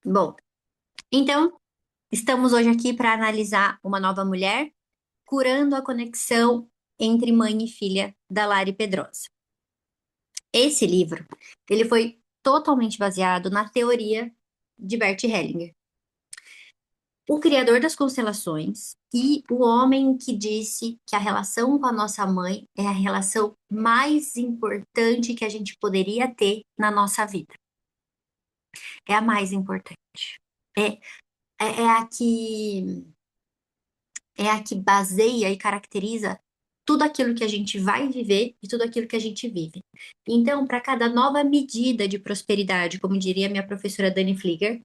Bom, então estamos hoje aqui para analisar Uma Nova Mulher, curando a conexão entre mãe e filha da Lari Pedrosa. Esse livro, ele foi totalmente baseado na teoria de Bert Hellinger, o criador das constelações e o homem que disse que a relação com a nossa mãe é a relação mais importante que a gente poderia ter na nossa vida. É a mais importante. É, é a que baseia e caracteriza tudo aquilo que a gente vai viver e tudo aquilo que a gente vive. Então, para cada nova medida de prosperidade, como diria minha professora Dani Flieger,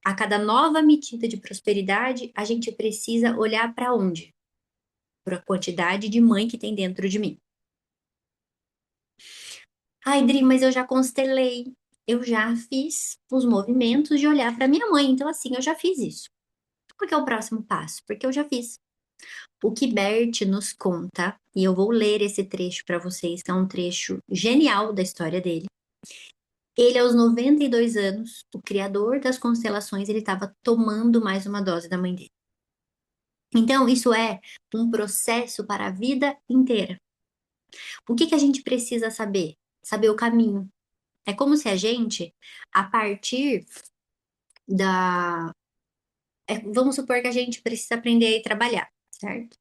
a cada nova medida de prosperidade, a gente precisa olhar para onde? Para a quantidade de mãe que tem dentro de mim. Ai, Dri, mas eu já constelei. Eu já fiz os movimentos de olhar para minha mãe. Então, assim, eu já fiz isso. Qual que é o próximo passo? Porque eu já fiz. O que Bert nos conta, e eu vou ler esse trecho para vocês, que é um trecho genial da história dele. Ele, aos 92 anos, o criador das constelações, ele estava tomando mais uma dose da mãe dele. Então, isso é um processo para a vida inteira. O que a gente precisa saber? Saber o caminho. É como se a gente, a partir da. Vamos supor que a gente precisa aprender a ir trabalhar, certo?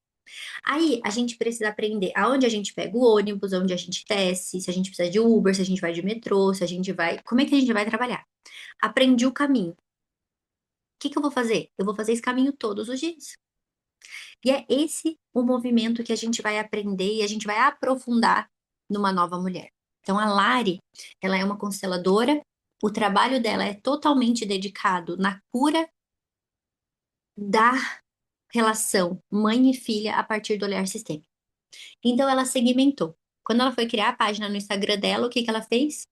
Aí a gente precisa aprender aonde a gente pega o ônibus, onde a gente desce, se a gente precisa de Uber, se a gente vai de metrô, se a gente vai. Como é que a gente vai trabalhar? Aprendi o caminho. O que eu vou fazer? Eu vou fazer esse caminho todos os dias. E é esse o movimento que a gente vai aprender e a gente vai aprofundar numa nova mulher. Então a Lari, ela é uma consteladora, o trabalho dela é totalmente dedicado na cura da relação mãe e filha a partir do olhar sistêmico. Então ela segmentou. Quando ela foi criar a página no Instagram dela, o que ela fez?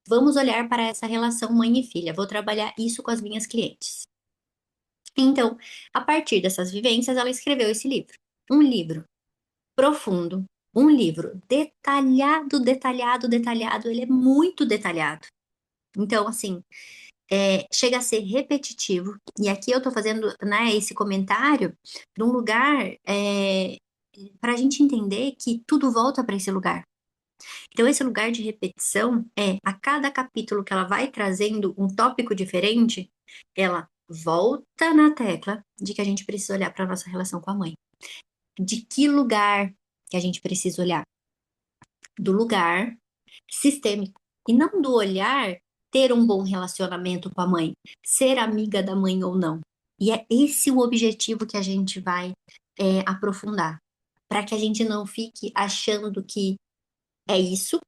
Vamos olhar para essa relação mãe e filha. Vou trabalhar isso com as minhas clientes. Então, a partir dessas vivências, ela escreveu esse livro. Um livro profundo, um livro detalhado, detalhado, detalhado. Ele é muito detalhado. Então, assim, chega a ser repetitivo. E aqui eu tô fazendo, né, esse comentário de um lugar para a gente entender que tudo volta para esse lugar. Então, esse lugar de repetição a cada capítulo que ela vai trazendo um tópico diferente, ela volta na tecla de que a gente precisa olhar para a nossa relação com a mãe. De que lugar que a gente precisa olhar? Do lugar sistêmico. E não do olhar ter um bom relacionamento com a mãe, ser amiga da mãe ou não. E é esse o objetivo que a gente vai aprofundar. Para que a gente não fique achando que é isso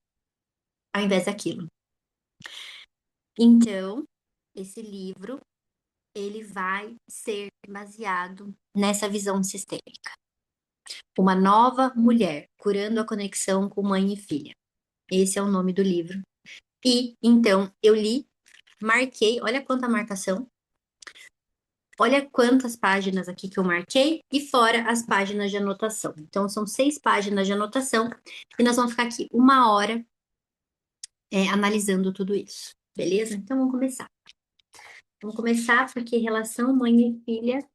ao invés daquilo. Então, esse livro, ele vai ser baseado nessa visão sistêmica. Uma nova mulher, curando a conexão com mãe e filha. Esse é o nome do livro. E, então, eu li, marquei, olha quanta marcação, olha quantas páginas aqui que eu marquei, e fora as páginas de anotação. Então, são 6 páginas de anotação, e nós vamos ficar aqui 1 hora analisando tudo isso. Beleza? Então, vamos começar. Vamos começar porque relação mãe e filha,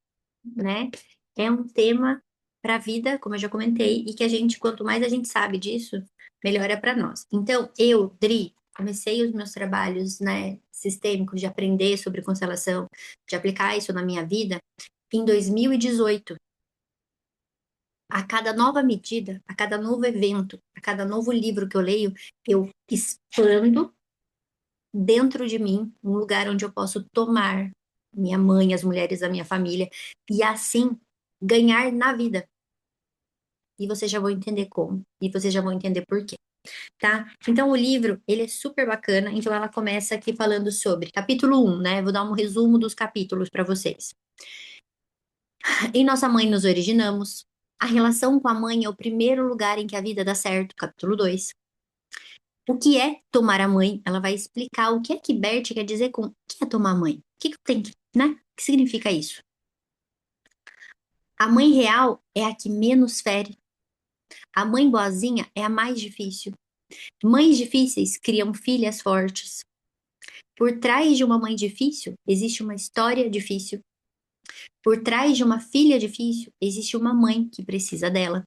né, é um tema para a vida, como eu já comentei, e que a gente, quanto mais a gente sabe disso, melhor é para nós. Então, eu, Dri, comecei os meus trabalhos, né, sistêmicos de aprender sobre constelação, de aplicar isso na minha vida em 2018. A cada nova medida, a cada novo evento, a cada novo livro que eu leio, eu expando dentro de mim um lugar onde eu posso tomar minha mãe, as mulheres da minha família e assim ganhar na vida. E vocês já vão entender como, e vocês já vão entender por quê, tá? Então o livro, ele é super bacana, então ela começa aqui falando sobre capítulo 1, né? Vou dar um resumo dos capítulos para vocês. Em Nossa Mãe nos originamos. A relação com a mãe é o primeiro lugar em que a vida dá certo, capítulo 2. O que é tomar a mãe? Ela vai explicar o que é que Bert quer dizer com o que é tomar a mãe. O que tem que, né? O que significa isso? A mãe real é a que menos fere. A mãe boazinha é a mais difícil. Mães difíceis criam filhas fortes. Por trás de uma mãe difícil, existe uma história difícil. Por trás de uma filha difícil, existe uma mãe que precisa dela.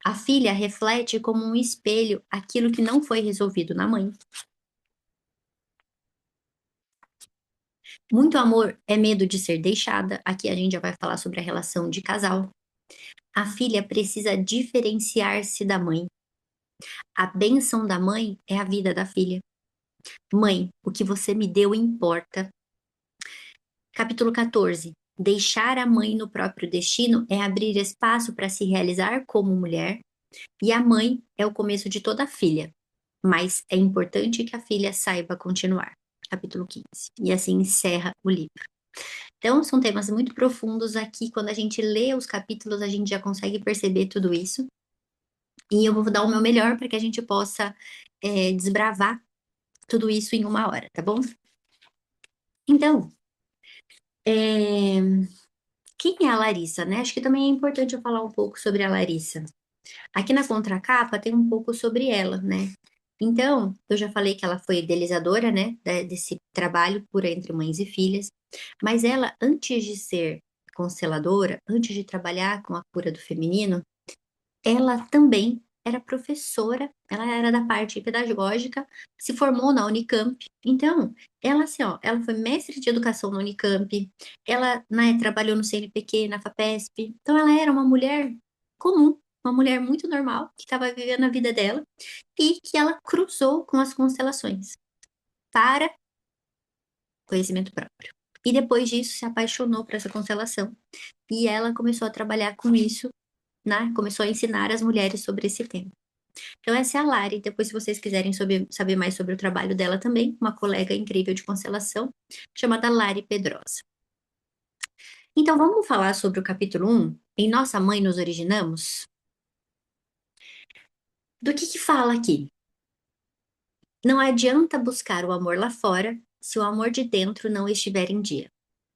A filha reflete como um espelho aquilo que não foi resolvido na mãe. Muito amor é medo de ser deixada. Aqui a gente já vai falar sobre a relação de casal. A filha precisa diferenciar-se da mãe. A bênção da mãe é a vida da filha. Mãe, o que você me deu importa. Capítulo 14. Deixar a mãe no próprio destino é abrir espaço para se realizar como mulher, e a mãe é o começo de toda filha. Mas é importante que a filha saiba continuar. Capítulo 15. E assim encerra o livro. Então, são temas muito profundos aqui. Quando a gente lê os capítulos, a gente já consegue perceber tudo isso. E eu vou dar o meu melhor para que a gente possa desbravar tudo isso em uma hora, tá bom? Então, é, quem é a Larissa, né? Acho que também é importante eu falar um pouco sobre a Larissa. Aqui na contracapa tem um pouco sobre ela, né? Então, eu já falei que ela foi idealizadora, né, desse trabalho Cura entre Mães e Filhas, mas ela, antes de ser consteladora, antes de trabalhar com a cura do feminino, ela também era professora, ela era da parte pedagógica, se formou na Unicamp. Então, ela assim, ó, ela foi mestre de educação na Unicamp, ela, né, trabalhou no CNPq, na FAPESP. Então, ela era uma mulher comum, uma mulher muito normal, que estava vivendo a vida dela e que ela cruzou com as constelações para conhecimento próprio. E depois disso, se apaixonou por essa constelação e ela começou a trabalhar com isso, né? Começou a ensinar as mulheres sobre esse tema. Então, essa é a Lari. Depois, se vocês quiserem saber mais sobre o trabalho dela também, uma colega incrível de constelação, chamada Lari Pedrosa. Então, vamos falar sobre o capítulo 1, Em Nossa Mãe Nos Originamos? Do que fala aqui? Não adianta buscar o amor lá fora se o amor de dentro não estiver em dia.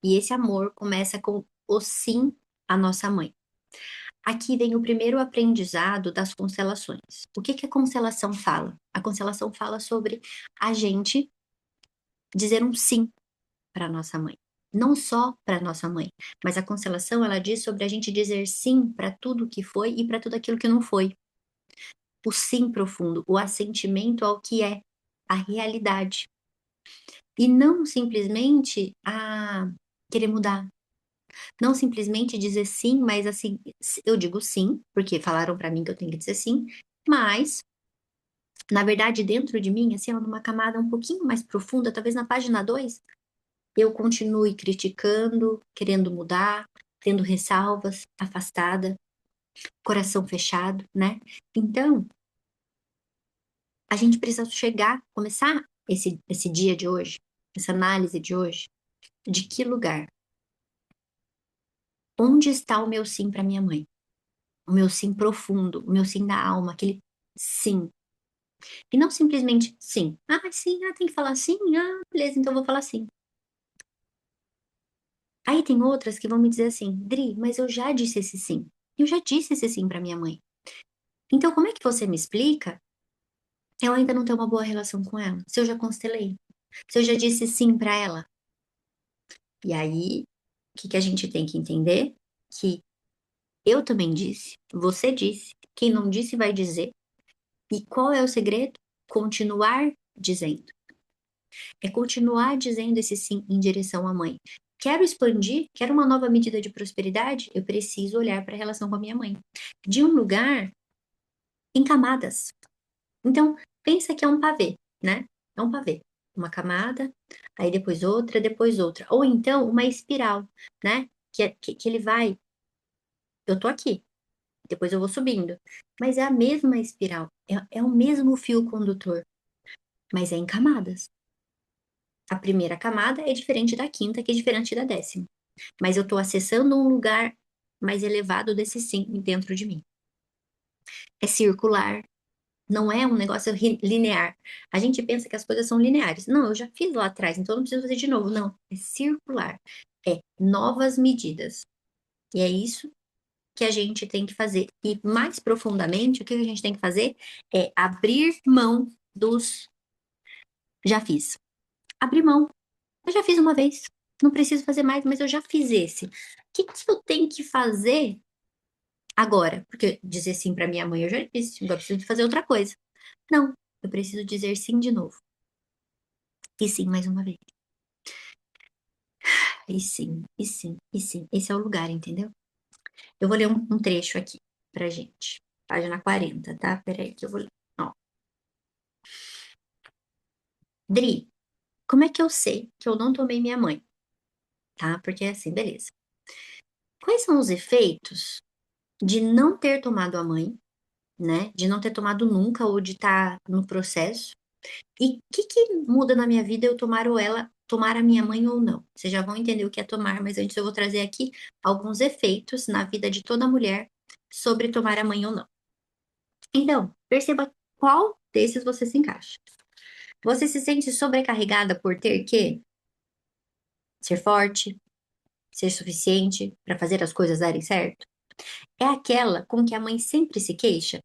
E esse amor começa com o sim à nossa mãe. Aqui vem o primeiro aprendizado das constelações. O que a constelação fala? A constelação fala sobre a gente dizer um sim para nossa mãe. Não só para nossa mãe, mas a constelação ela diz sobre a gente dizer sim para tudo que foi e para tudo aquilo que não foi. O sim profundo, o assentimento ao que é a realidade. E não simplesmente a querer mudar. Não simplesmente dizer sim, mas assim, eu digo sim, porque falaram para mim que eu tenho que dizer sim, mas na verdade dentro de mim, assim, numa camada um pouquinho mais profunda, talvez na página 2 eu continue criticando, querendo mudar, tendo ressalvas, afastada, coração fechado, né? Então, a gente precisa chegar, começar esse dia de hoje, essa análise de hoje, de que lugar? Onde está o meu sim para minha mãe? O meu sim profundo, o meu sim da alma, aquele sim. E não simplesmente sim. Ah, sim, tem que falar sim? Ah, beleza, então eu vou falar sim. Aí tem outras que vão me dizer assim, Dri, mas eu já disse esse sim. Eu já disse esse sim para minha mãe. Então, como é que você me explica? Eu ainda não tenho uma boa relação com ela. Se eu já constelei, se eu já disse sim para ela. E aí, o que a gente tem que entender? Que eu também disse, você disse, quem não disse vai dizer. E qual é o segredo? Continuar dizendo. É continuar dizendo esse sim em direção à mãe. Quero expandir, quero uma nova medida de prosperidade, eu preciso olhar para a relação com a minha mãe. De um lugar em camadas. Então, pensa que é um pavê, né? É um pavê. Uma camada, aí depois outra, depois outra. Ou então uma espiral, né? Que ele vai. Eu tô aqui, depois eu vou subindo. Mas é a mesma espiral, é o mesmo fio condutor, mas é em camadas. A primeira camada é diferente da quinta, que é diferente da décima. Mas eu estou acessando um lugar mais elevado desse sim dentro de mim. É circular, não é um negócio linear. A gente pensa que as coisas são lineares. Não, eu já fiz lá atrás, então eu não preciso fazer de novo. Não, é circular. É novas medidas. E é isso que a gente tem que fazer. E mais profundamente, o que a gente tem que fazer é abrir mão dos já fiz. abrir mão. Eu já fiz uma vez, não preciso fazer mais, mas eu já fiz esse. O que que eu tenho que fazer agora? Porque dizer sim para minha mãe eu já disse, agora eu preciso de fazer outra coisa. Não, eu preciso dizer sim de novo. E sim mais uma vez. E sim, e sim, e sim. Esse é o lugar, entendeu? Eu vou ler um trecho aqui pra gente. Página 40, tá? Peraí que eu vou ler. Ó. Dri, como é que eu sei que eu não tomei minha mãe? Tá? Porque assim, beleza. Quais são os efeitos de não ter tomado a mãe, né? De não ter tomado nunca ou de estar no processo? E o que muda na minha vida eu tomar ou ela, tomar a minha mãe ou não? Vocês já vão entender o que é tomar, mas antes eu vou trazer aqui alguns efeitos na vida de toda mulher sobre tomar a mãe ou não. Então, perceba qual desses você se encaixa. Você se sente sobrecarregada por ter que ser forte, ser suficiente para fazer as coisas darem certo? É aquela com que a mãe sempre se queixa?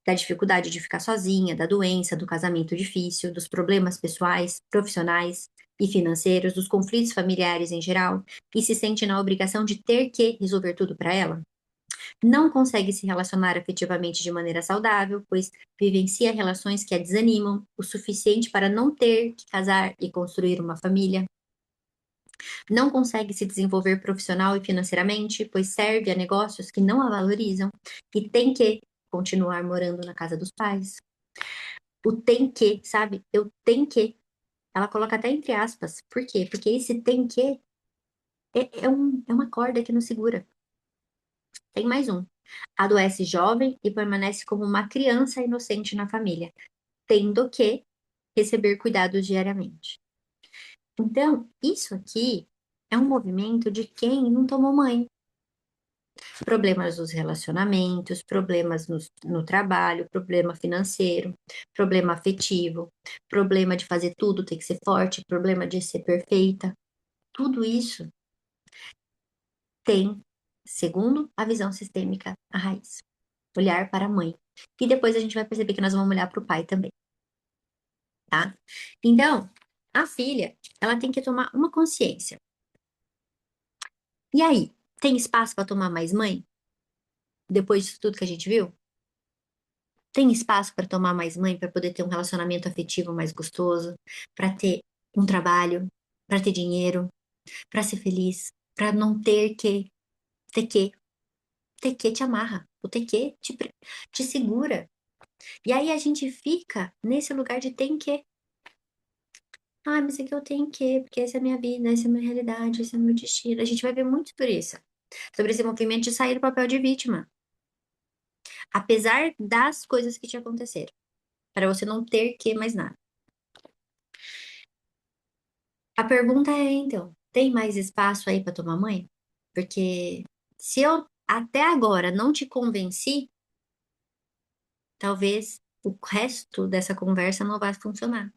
Da dificuldade de ficar sozinha, da doença, do casamento difícil, dos problemas pessoais, profissionais e financeiros, dos conflitos familiares em geral, e se sente na obrigação de ter que resolver tudo para ela? Não consegue se relacionar afetivamente de maneira saudável, pois vivencia relações que a desanimam o suficiente para não ter que casar e construir uma família. Não consegue se desenvolver profissional e financeiramente, pois serve a negócios que não a valorizam e tem que continuar morando na casa dos pais. O tem que, sabe? Eu tenho que. Ela coloca até entre aspas. Por quê? Porque esse tem que é uma corda que não segura. Tem mais um. Adoece jovem e permanece como uma criança inocente na família, tendo que receber cuidados diariamente. Então, isso aqui é um movimento de quem não tomou mãe. Problemas nos relacionamentos, problemas no trabalho, problema financeiro, problema afetivo, problema de fazer tudo, ter que ser forte, problema de ser perfeita. Tudo isso tem, segundo a visão sistêmica, a raiz. Olhar para a mãe. E depois a gente vai perceber que nós vamos olhar para o pai também, tá? Então, a filha, ela tem que tomar uma consciência. E aí, tem espaço para tomar mais mãe? Depois disso tudo que a gente viu? Tem espaço para tomar mais mãe, para poder ter um relacionamento afetivo mais gostoso, para ter um trabalho, para ter dinheiro, para ser feliz, para não ter que, ter que te amarra, o ter que te segura. E aí a gente fica nesse lugar de tem que. Ah, mas é que eu tenho que, porque essa é a minha vida, essa é a minha realidade, esse é o meu destino. A gente vai ver muito por isso. Sobre esse movimento de sair do papel de vítima. Apesar das coisas que te aconteceram. Para você não ter que mais nada. A pergunta é, então, tem mais espaço aí para tomar mãe? Porque se eu até agora não te convenci, talvez o resto dessa conversa não vai funcionar.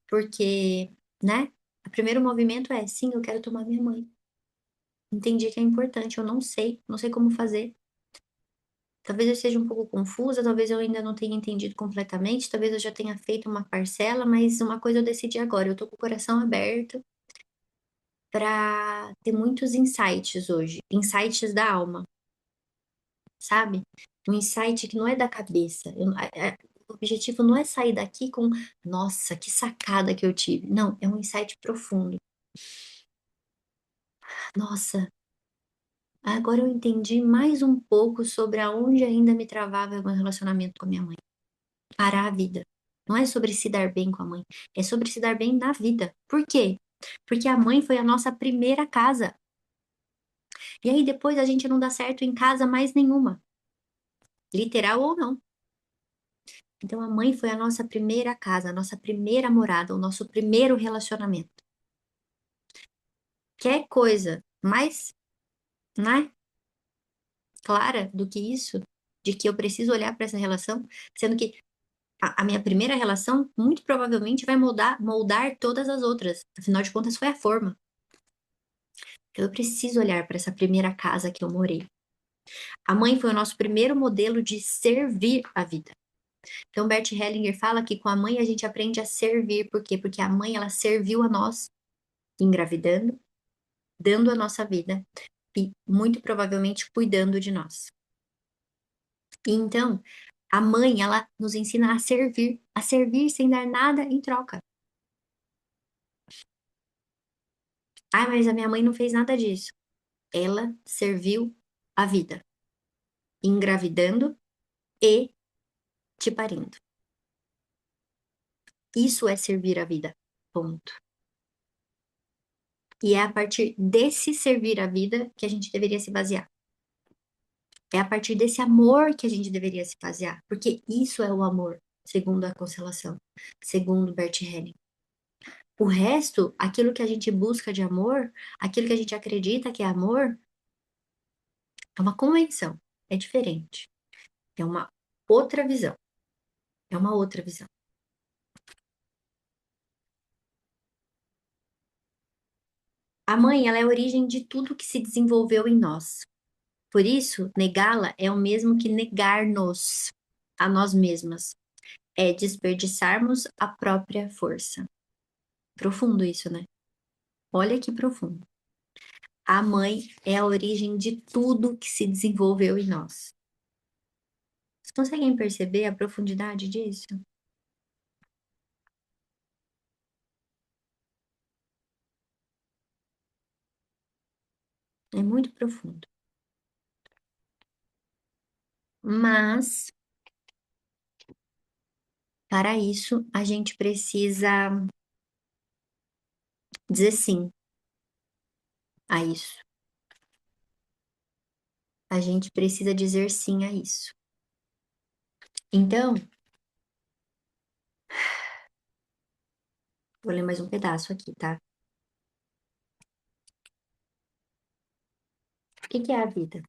Porque, né? O primeiro movimento é, sim, eu quero tomar minha mãe. Entendi que é importante, eu não sei como fazer. Talvez eu esteja um pouco confusa, talvez eu ainda não tenha entendido completamente, talvez eu já tenha feito uma parcela, mas uma coisa eu decidi agora, eu tô com o coração aberto para ter muitos insights hoje, insights da alma, sabe? Um insight que não é da cabeça. O objetivo não é sair daqui com, nossa, que sacada que eu tive. Não, é um insight profundo. Nossa, agora eu entendi mais um pouco sobre aonde ainda me travava o meu relacionamento com a minha mãe. Parar a vida. Não é sobre se dar bem com a mãe, é sobre se dar bem na vida. Por quê? Porque a mãe foi a nossa primeira casa. E aí depois a gente não dá certo em casa mais nenhuma, literal ou não. Então a mãe foi a nossa primeira casa, a nossa primeira morada, o nosso primeiro relacionamento. Quer coisa mais, né, clara do que isso? De que eu preciso olhar para essa relação, sendo que a minha primeira relação muito provavelmente vai moldar todas as outras. Afinal de contas, foi a forma. Então, eu preciso olhar para essa primeira casa que eu morei. A mãe foi o nosso primeiro modelo de servir a vida. Então, Bert Hellinger fala que com a mãe a gente aprende a servir. Por quê? Porque a mãe, ela serviu a nós, engravidando, dando a nossa vida e, muito provavelmente, cuidando de nós. E então, a mãe, ela nos ensina a servir sem dar nada em troca. Ah, mas a minha mãe não fez nada disso. Ela serviu a vida, engravidando e te parindo. Isso é servir a vida. Ponto. E é a partir desse servir a vida que a gente deveria se basear. É a partir desse amor que a gente deveria se basear. Porque isso é o amor, segundo a constelação, segundo Bert Helling. O resto, aquilo que a gente busca de amor, aquilo que a gente acredita que é amor, é uma convenção. É diferente. É uma outra visão. É uma outra visão. A mãe, ela é a origem de tudo que se desenvolveu em nós. Por isso, negá-la é o mesmo que negar-nos a nós mesmas. É desperdiçarmos a própria força. Profundo isso, né? Olha que profundo. A mãe é a origem de tudo que se desenvolveu em nós. Vocês conseguem perceber a profundidade disso? É muito profundo. Mas, para isso, a gente precisa dizer sim a isso. A gente precisa dizer sim a isso. Então, vou ler mais um pedaço aqui, tá? O que que é a vida?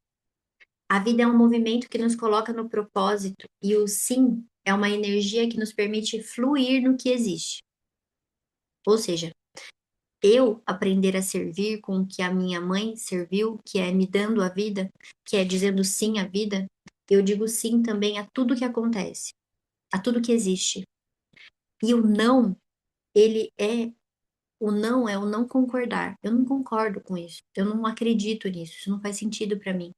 A vida é um movimento que nos coloca no propósito, e o sim é uma energia que nos permite fluir no que existe. Ou seja, eu aprender a servir com o que a minha mãe serviu, que é me dando a vida, que é dizendo sim à vida, eu digo sim também a tudo que acontece, a tudo que existe. E ele é, o não é o não concordar. Eu não concordo com isso, eu não acredito nisso, isso não faz sentido para mim.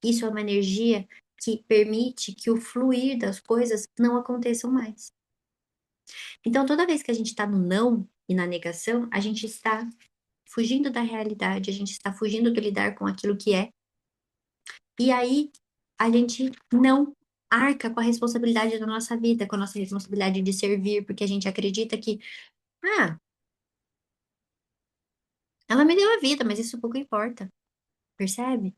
Isso é uma energia que permite que o fluir das coisas não aconteçam mais. Então, toda vez que a gente está no não e na negação, a gente está fugindo da realidade, a gente está fugindo do lidar com aquilo que é. E aí, a gente não arca com a responsabilidade da nossa vida, com a nossa responsabilidade de servir, porque a gente acredita que, ah, ela me deu a vida, mas isso pouco importa, percebe?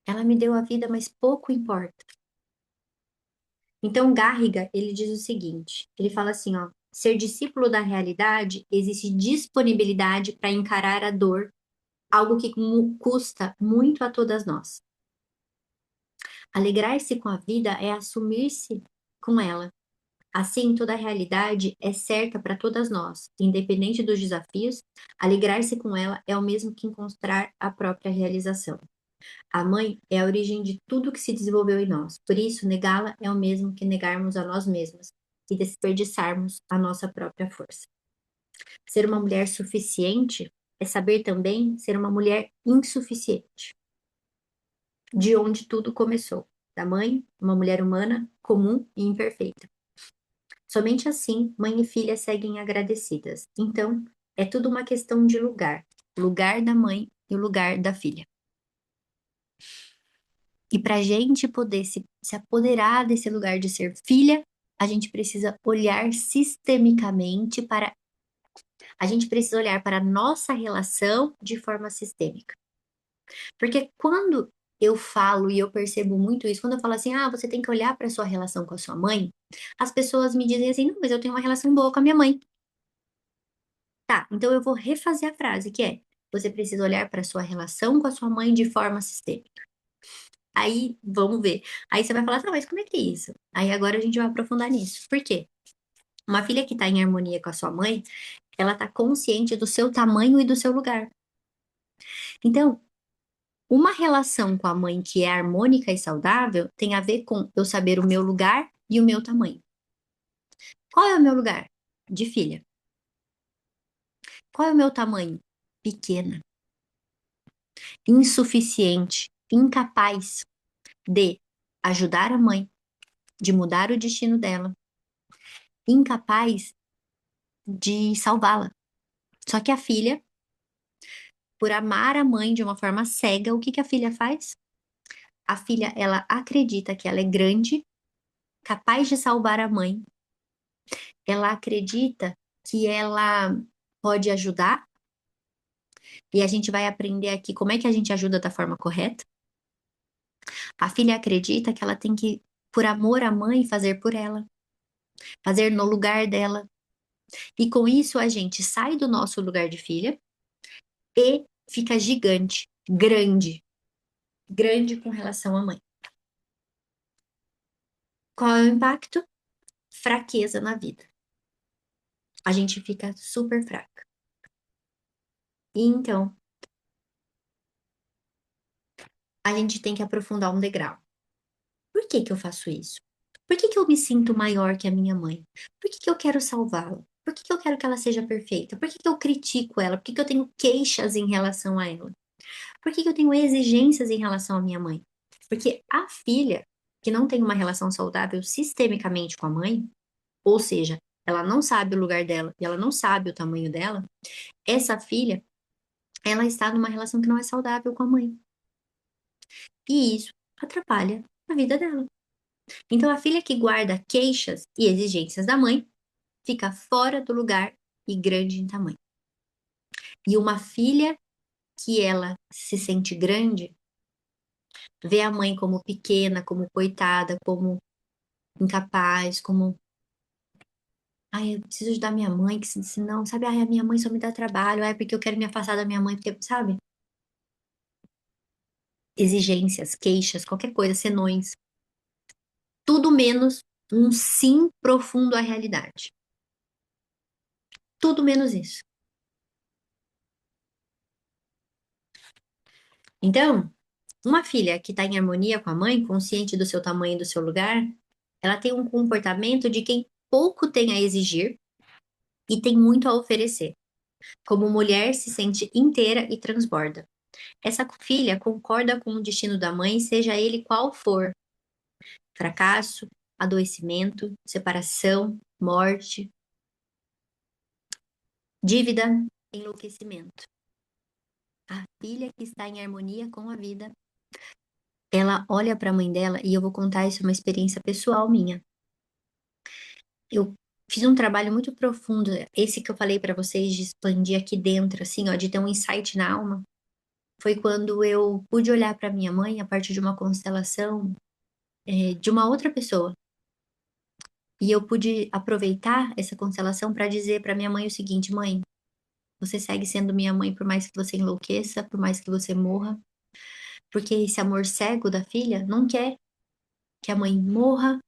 Ela me deu a vida, mas pouco importa. Então, Garriga, ele diz o seguinte, ele fala assim, ó, ser discípulo da realidade existe disponibilidade para encarar a dor, algo que custa muito a todas nós. Alegrar-se com a vida é assumir-se com ela. Assim, toda a realidade é certa para todas nós, independente dos desafios, alegrar-se com ela é o mesmo que encontrar a própria realização. A mãe é a origem de tudo que se desenvolveu em nós, por isso, negá-la é o mesmo que negarmos a nós mesmas e desperdiçarmos a nossa própria força. Ser uma mulher suficiente é saber também ser uma mulher insuficiente, de onde tudo começou. Da mãe, uma mulher humana, comum e imperfeita. Somente assim, mãe e filha seguem agradecidas. Então, é tudo uma questão de lugar. O lugar da mãe e o lugar da filha. E para a gente poder se apoderar desse lugar de ser filha, a gente precisa olhar sistemicamente para. A gente precisa olhar para a nossa relação de forma sistêmica. Porque quando eu falo e eu percebo muito isso, quando eu falo assim, ah, você tem que olhar para a sua relação com a sua mãe, as pessoas me dizem assim, não, mas eu tenho uma relação boa com a minha mãe. Tá, então eu vou refazer a frase, que é: você precisa olhar para a sua relação com a sua mãe de forma sistêmica. Aí, vamos ver. Aí você vai falar, tá, mas como é que é isso? Aí agora a gente vai aprofundar nisso. Por quê? Uma filha que está em harmonia com a sua mãe, ela está consciente do seu tamanho e do seu lugar. Então, uma relação com a mãe que é harmônica e saudável tem a ver com eu saber o meu lugar e o meu tamanho. Qual é o meu lugar? De filha. Qual é o meu tamanho? Pequena, insuficiente, incapaz de ajudar a mãe, de mudar o destino dela, incapaz de salvá-la. Só que a filha, por amar a mãe de uma forma cega, o que que a filha faz? A filha, ela acredita que ela é grande, capaz de salvar a mãe. Ela acredita que ela pode ajudar, e a gente vai aprender aqui como é que a gente ajuda da forma correta. A filha acredita que ela tem que, por amor à mãe, fazer por ela, fazer no lugar dela. E com isso a gente sai do nosso lugar de filha e fica gigante, grande, grande com relação à mãe. Qual é o impacto? Fraqueza na vida. A gente fica super fraca. E então, a gente tem que aprofundar um degrau. Por que que eu faço isso? Por que que eu me sinto maior que a minha mãe? Por que que eu quero salvá-la? Por que que eu quero que ela seja perfeita? Por que que eu critico ela? Por que que eu tenho queixas em relação a ela? Por que que eu tenho exigências em relação à minha mãe? Porque a filha que não tem uma relação saudável sistemicamente com a mãe, ou seja, ela não sabe o lugar dela e ela não sabe o tamanho dela, essa filha, ela está numa relação que não é saudável com a mãe. E isso atrapalha a vida dela. Então, a filha que guarda queixas e exigências da mãe fica fora do lugar e grande em tamanho. E uma filha que ela se sente grande, vê a mãe como pequena, como coitada, como incapaz, como ai, eu preciso ajudar minha mãe, que senão, sabe, ai, a minha mãe só me dá trabalho, ai, porque eu quero me afastar da minha mãe, porque, sabe? Exigências, queixas, qualquer coisa, senões. Tudo menos um sim profundo à realidade. Tudo menos isso. Então, uma filha que está em harmonia com a mãe, consciente do seu tamanho e do seu lugar, ela tem um comportamento de quem pouco tem a exigir e tem muito a oferecer. Como mulher, se sente inteira e transborda. Essa filha concorda com o destino da mãe, seja ele qual for: fracasso, adoecimento, separação, morte, dívida, enlouquecimento. A filha que está em harmonia com a vida, ela olha para a mãe dela, e eu vou contar isso, é uma experiência pessoal minha. Eu fiz um trabalho muito profundo, esse que eu falei para vocês de expandir aqui dentro, assim, ó, de ter um insight na alma. Foi quando eu pude olhar para minha mãe a partir de uma constelação de uma outra pessoa. E eu pude aproveitar essa constelação para dizer para minha mãe o seguinte: mãe, você segue sendo minha mãe por mais que você enlouqueça, por mais que você morra, porque esse amor cego da filha não quer que a mãe morra,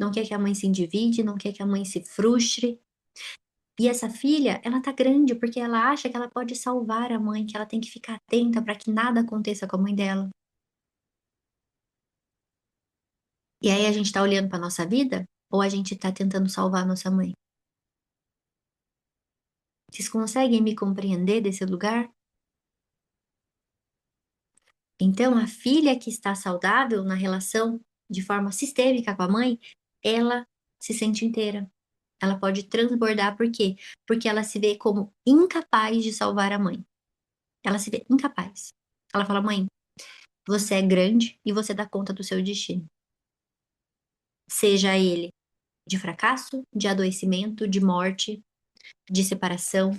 não quer que a mãe se endivide, não quer que a mãe se frustre. E essa filha, ela tá grande porque ela acha que ela pode salvar a mãe, que ela tem que ficar atenta para que nada aconteça com a mãe dela. E aí a gente tá olhando para nossa vida ou a gente tá tentando salvar a nossa mãe? Vocês conseguem me compreender desse lugar? Então, a filha que está saudável na relação de forma sistêmica com a mãe, ela se sente inteira. Ela pode transbordar, por quê? Porque ela se vê como incapaz de salvar a mãe. Ela se vê incapaz. Ela fala: mãe, você é grande e você dá conta do seu destino. Seja ele de fracasso, de adoecimento, de morte, de separação.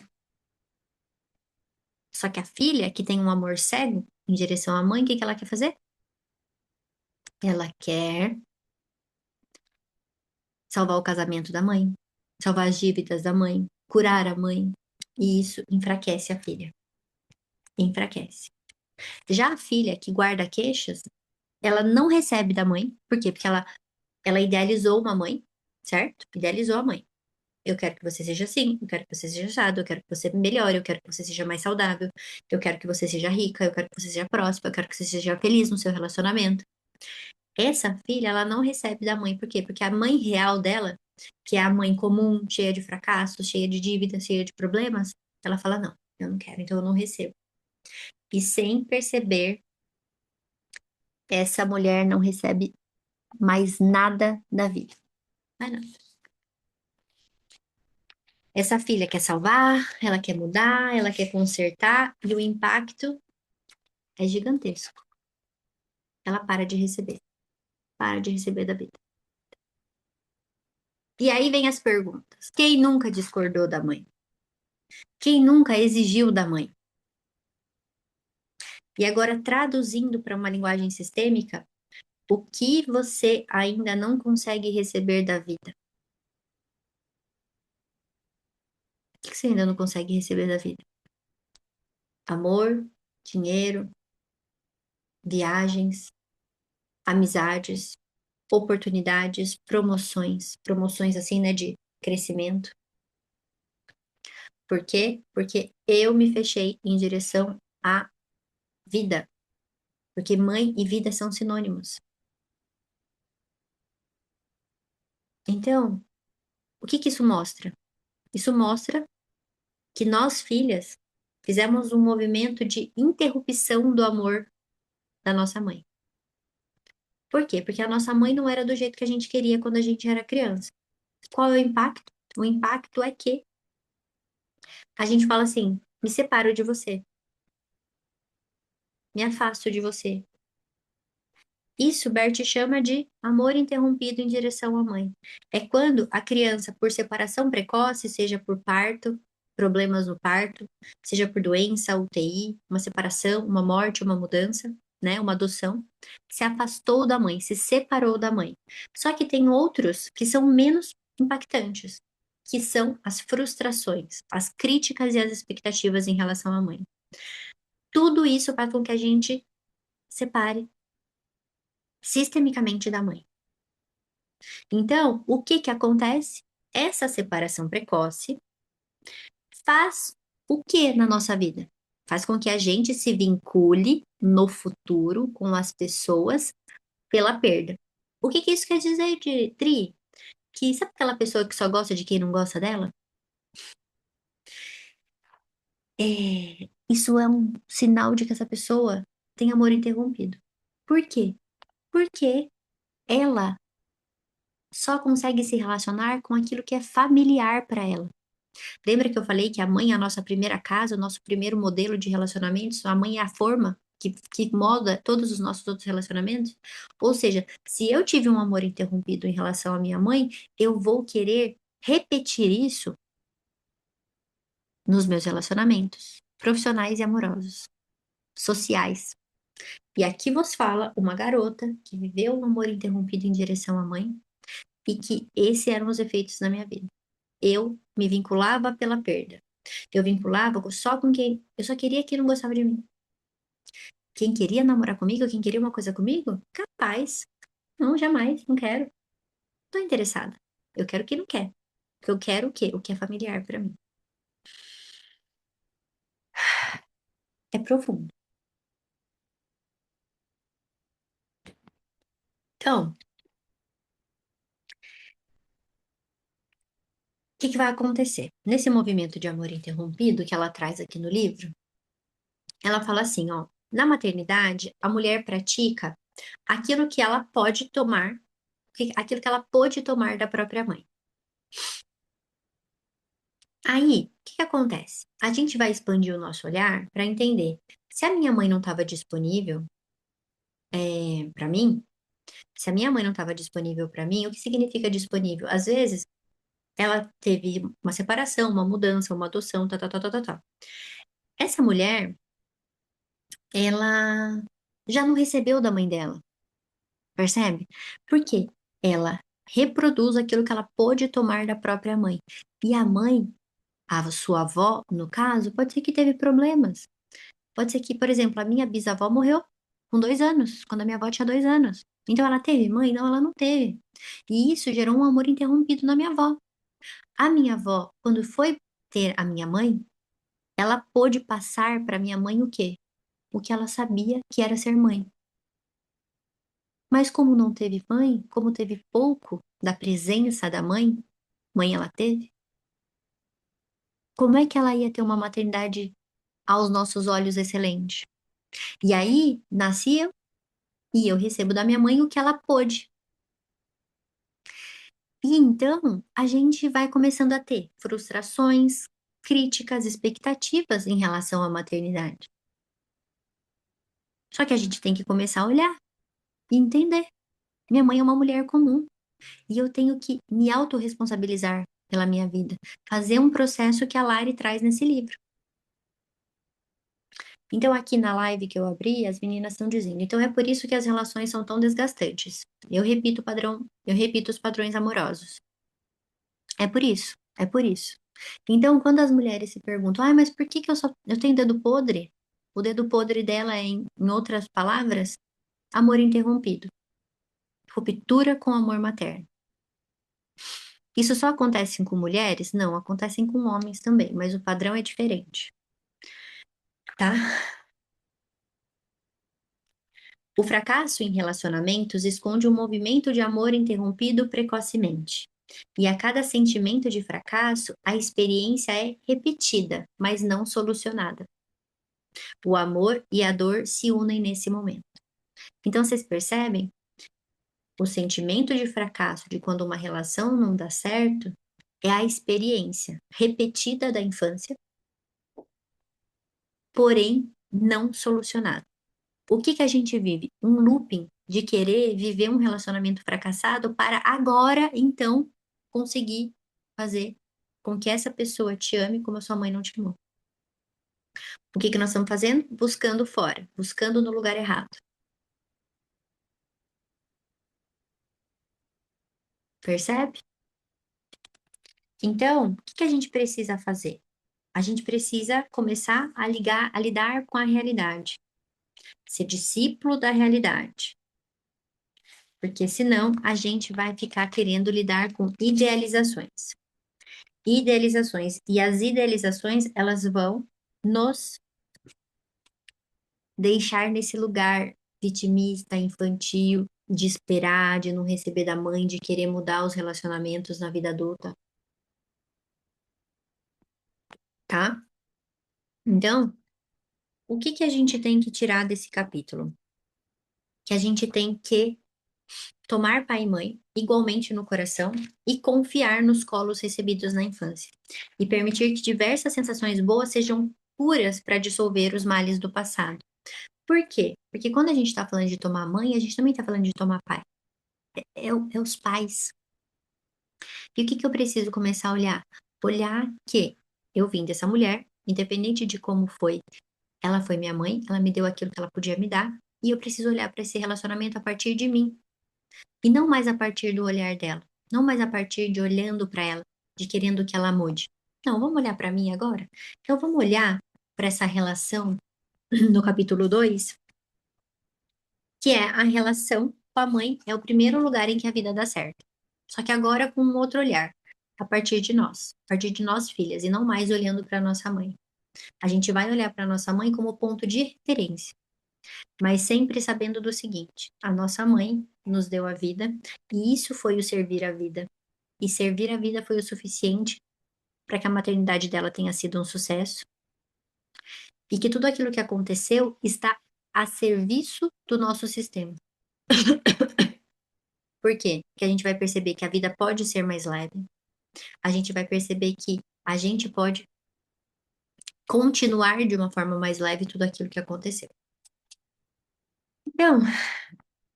Só que a filha, que tem um amor cego em direção à mãe, o que que ela quer fazer? Ela quer salvar o casamento da mãe, salvar as dívidas da mãe, curar a mãe. E isso enfraquece a filha. Enfraquece. Já a filha que guarda queixas, ela não recebe da mãe. Por quê? Porque ela idealizou uma mãe, certo? Idealizou a mãe. Eu quero que você seja assim, eu quero que você seja assado, eu quero que você melhore, eu quero que você seja mais saudável, eu quero que você seja rica, eu quero que você seja próspera, eu quero que você seja feliz no seu relacionamento. Essa filha, ela não recebe da mãe. Por quê? Porque a mãe real dela, que é a mãe comum, cheia de fracassos, cheia de dívidas, cheia de problemas, ela fala: não, eu não quero, então eu não recebo. E sem perceber, essa mulher não recebe mais nada da vida. Mais nada. Essa filha quer salvar, ela quer mudar, ela quer consertar, e o impacto é gigantesco. Ela para de receber da vida. E aí vem as perguntas. Quem nunca discordou da mãe? Quem nunca exigiu da mãe? E agora, traduzindo para uma linguagem sistêmica, o que você ainda não consegue receber da vida? O que você ainda não consegue receber da vida? Amor, dinheiro, viagens, amizades, oportunidades, promoções. Promoções assim, né, de crescimento. Por quê? Porque eu me fechei em direção à vida. Porque mãe e vida são sinônimos. Então, o que que isso mostra? Isso mostra que nós, filhas, fizemos um movimento de interrupção do amor da nossa mãe. Por quê? Porque a nossa mãe não era do jeito que a gente queria quando a gente era criança. Qual é o impacto? O impacto é que a gente fala assim: me separo de você, me afasto de você. Isso Bert chama de amor interrompido em direção à mãe. É quando a criança, por separação precoce, seja por parto, problemas no parto, seja por doença, UTI, uma separação, uma morte, uma mudança, né, uma adoção, se afastou da mãe, se separou da mãe. Só que tem outros que são menos impactantes, que são as frustrações, as críticas e as expectativas em relação à mãe. Tudo isso faz com que a gente separe sistemicamente da mãe. Então, o que que acontece? Essa separação precoce faz o que na nossa vida? Faz com que a gente se vincule no futuro com as pessoas pela perda. O que que isso quer dizer, Tri? Que sabe aquela pessoa que só gosta de quem não gosta dela? Isso é um sinal de que essa pessoa tem amor interrompido. Por quê? Porque ela só consegue se relacionar com aquilo que é familiar para ela. Lembra que eu falei que a mãe é a nossa primeira casa, o nosso primeiro modelo de relacionamentos? A mãe é a forma que molda todos os nossos outros relacionamentos? Ou seja, se eu tive um amor interrompido em relação à minha mãe, eu vou querer repetir isso nos meus relacionamentos profissionais e amorosos, sociais. E aqui vos fala uma garota que viveu um amor interrompido em direção à mãe e que esses eram os efeitos na minha vida. Eu me vinculava pela perda. Eu vinculava só com quem. Eu só queria quem não gostava de mim. Quem queria namorar comigo, quem queria uma coisa comigo? Capaz. Não, jamais, não quero. Tô interessada. Eu quero quem não quer. Porque eu quero o quê? O que é familiar pra mim. É profundo. Então, o que que vai acontecer? Nesse movimento de amor interrompido que ela traz aqui no livro, ela fala assim, ó, na maternidade, a mulher pratica aquilo que ela pode tomar, aquilo que ela pôde tomar da própria mãe. Aí, o que que acontece? A gente vai expandir o nosso olhar para entender. Se a minha mãe não estava disponível para mim, se a minha mãe não estava disponível para mim, o que significa disponível? Às vezes, ela teve uma separação, uma mudança, uma adoção, tá, tá, tá, tá, tá, tá. Essa mulher, ela já não recebeu da mãe dela, percebe? Por quê? Ela reproduz aquilo que ela pôde tomar da própria mãe. E a mãe, a sua avó, no caso, pode ser que teve problemas. Pode ser que, por exemplo, a minha bisavó morreu com 2 anos, quando a minha avó tinha 2 anos. Então ela teve mãe? Não, ela não teve. E isso gerou um amor interrompido na minha avó. A minha avó, quando foi ter a minha mãe, ela pôde passar para minha mãe o quê? O que ela sabia que era ser mãe. Mas como não teve mãe, como teve pouco da presença da mãe, mãe ela teve, como é que ela ia ter uma maternidade aos nossos olhos excelente? E aí, nasci eu, e eu recebo da minha mãe o que ela pôde. E então, a gente vai começando a ter frustrações, críticas, expectativas em relação à maternidade. Só que a gente tem que começar a olhar e entender. Minha mãe é uma mulher comum e eu tenho que me autorresponsabilizar pela minha vida, fazer um processo que a Lari traz nesse livro. Então, aqui na live que eu abri, as meninas estão dizendo, então é por isso que as relações são tão desgastantes. Eu repito o padrão, eu repito os padrões amorosos. É por isso, é por isso. Então, quando as mulheres se perguntam, mas por que que eu tenho dedo podre? O dedo podre dela é, em outras palavras, amor interrompido, ruptura com amor materno. Isso só acontece com mulheres? Não, acontecem com homens também, mas o padrão é diferente, tá? O fracasso em relacionamentos esconde um movimento de amor interrompido precocemente. E a cada sentimento de fracasso, a experiência é repetida, mas não solucionada. O amor e a dor se unem nesse momento. Então, vocês percebem? O sentimento de fracasso de quando uma relação não dá certo é a experiência repetida da infância, porém não solucionada. O que que a gente vive? Um looping de querer viver um relacionamento fracassado para agora, então, conseguir fazer com que essa pessoa te ame como a sua mãe não te amou. O que que nós estamos fazendo? Buscando fora, buscando no lugar errado. Percebe? Então, o que que a gente precisa fazer? A gente precisa começar a lidar com a realidade, ser discípulo da realidade, porque senão a gente vai ficar querendo lidar com idealizações. Idealizações. E as idealizações, elas vão nos deixar nesse lugar vitimista, infantil, de esperar, de não receber da mãe, de querer mudar os relacionamentos na vida adulta, tá? Então, o que que a gente tem que tirar desse capítulo? Que a gente tem que tomar pai e mãe igualmente no coração e confiar nos colos recebidos na infância. E permitir que diversas sensações boas sejam curas para dissolver os males do passado. Por quê? Porque quando a gente tá falando de tomar mãe, a gente também tá falando de tomar pai. É os pais. E o que que eu preciso começar a olhar? Olhar que eu vim dessa mulher, independente de como foi, ela foi minha mãe, ela me deu aquilo que ela podia me dar, e eu preciso olhar para esse relacionamento a partir de mim. E não mais a partir do olhar dela. Não mais a partir de olhando para ela, de querendo que ela mude. Não, vamos olhar para mim agora? Então vamos olhar para essa relação no capítulo 2, que é a relação com a mãe, é o primeiro lugar em que a vida dá certo. Só que agora com um outro olhar, a partir de nós filhas, e não mais olhando para nossa mãe. A gente vai olhar para nossa mãe como ponto de referência, mas sempre sabendo do seguinte: a nossa mãe nos deu a vida, e isso foi o servir a vida. E servir a vida foi o suficiente para que a maternidade dela tenha sido um sucesso, e que tudo aquilo que aconteceu está a serviço do nosso sistema. Por quê? Porque a gente vai perceber que a vida pode ser mais leve, a gente vai perceber que a gente pode continuar de uma forma mais leve tudo aquilo que aconteceu. Então,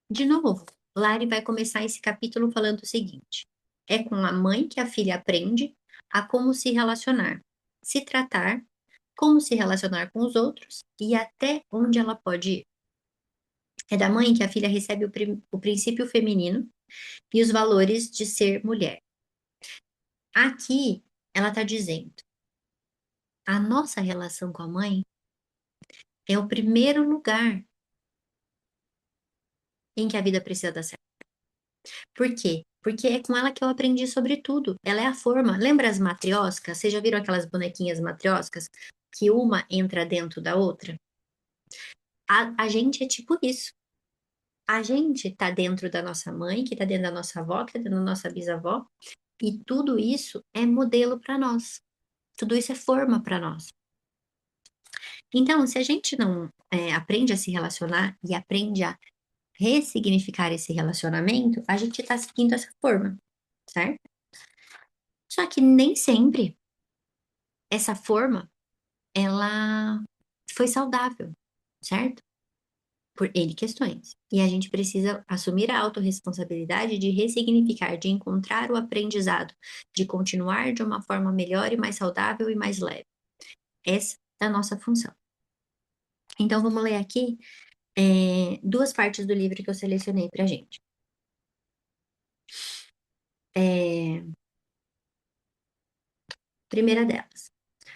de novo, Lari vai começar esse capítulo falando o seguinte: é com a mãe que a filha aprende a como se relacionar, se tratar, como se relacionar com os outros e até onde ela pode ir. É da mãe que a filha recebe o princípio feminino e os valores de ser mulher. Aqui, ela está dizendo: a nossa relação com a mãe é o primeiro lugar em que a vida precisa dar certo. Por quê? Porque é com ela que eu aprendi sobre tudo. Ela é a forma. Lembra as matrioscas? Vocês já viram aquelas bonequinhas matrioscas? Que uma entra dentro da outra? A gente é tipo isso. A gente tá dentro da nossa mãe, que tá dentro da nossa avó, que tá dentro da nossa bisavó, e tudo isso é modelo para nós. Tudo isso é forma para nós. Então, se a gente não, aprende a se relacionar e aprende a ressignificar esse relacionamento, a gente tá seguindo essa forma, certo? Só que nem sempre essa forma, ela foi saudável, certo? Por N questões. E a gente precisa assumir a autorresponsabilidade de ressignificar, de encontrar o aprendizado, de continuar de uma forma melhor e mais saudável e mais leve. Essa é a nossa função. Então vamos ler aqui, 2 partes do livro que eu selecionei pra gente. Eh, Primeira delas: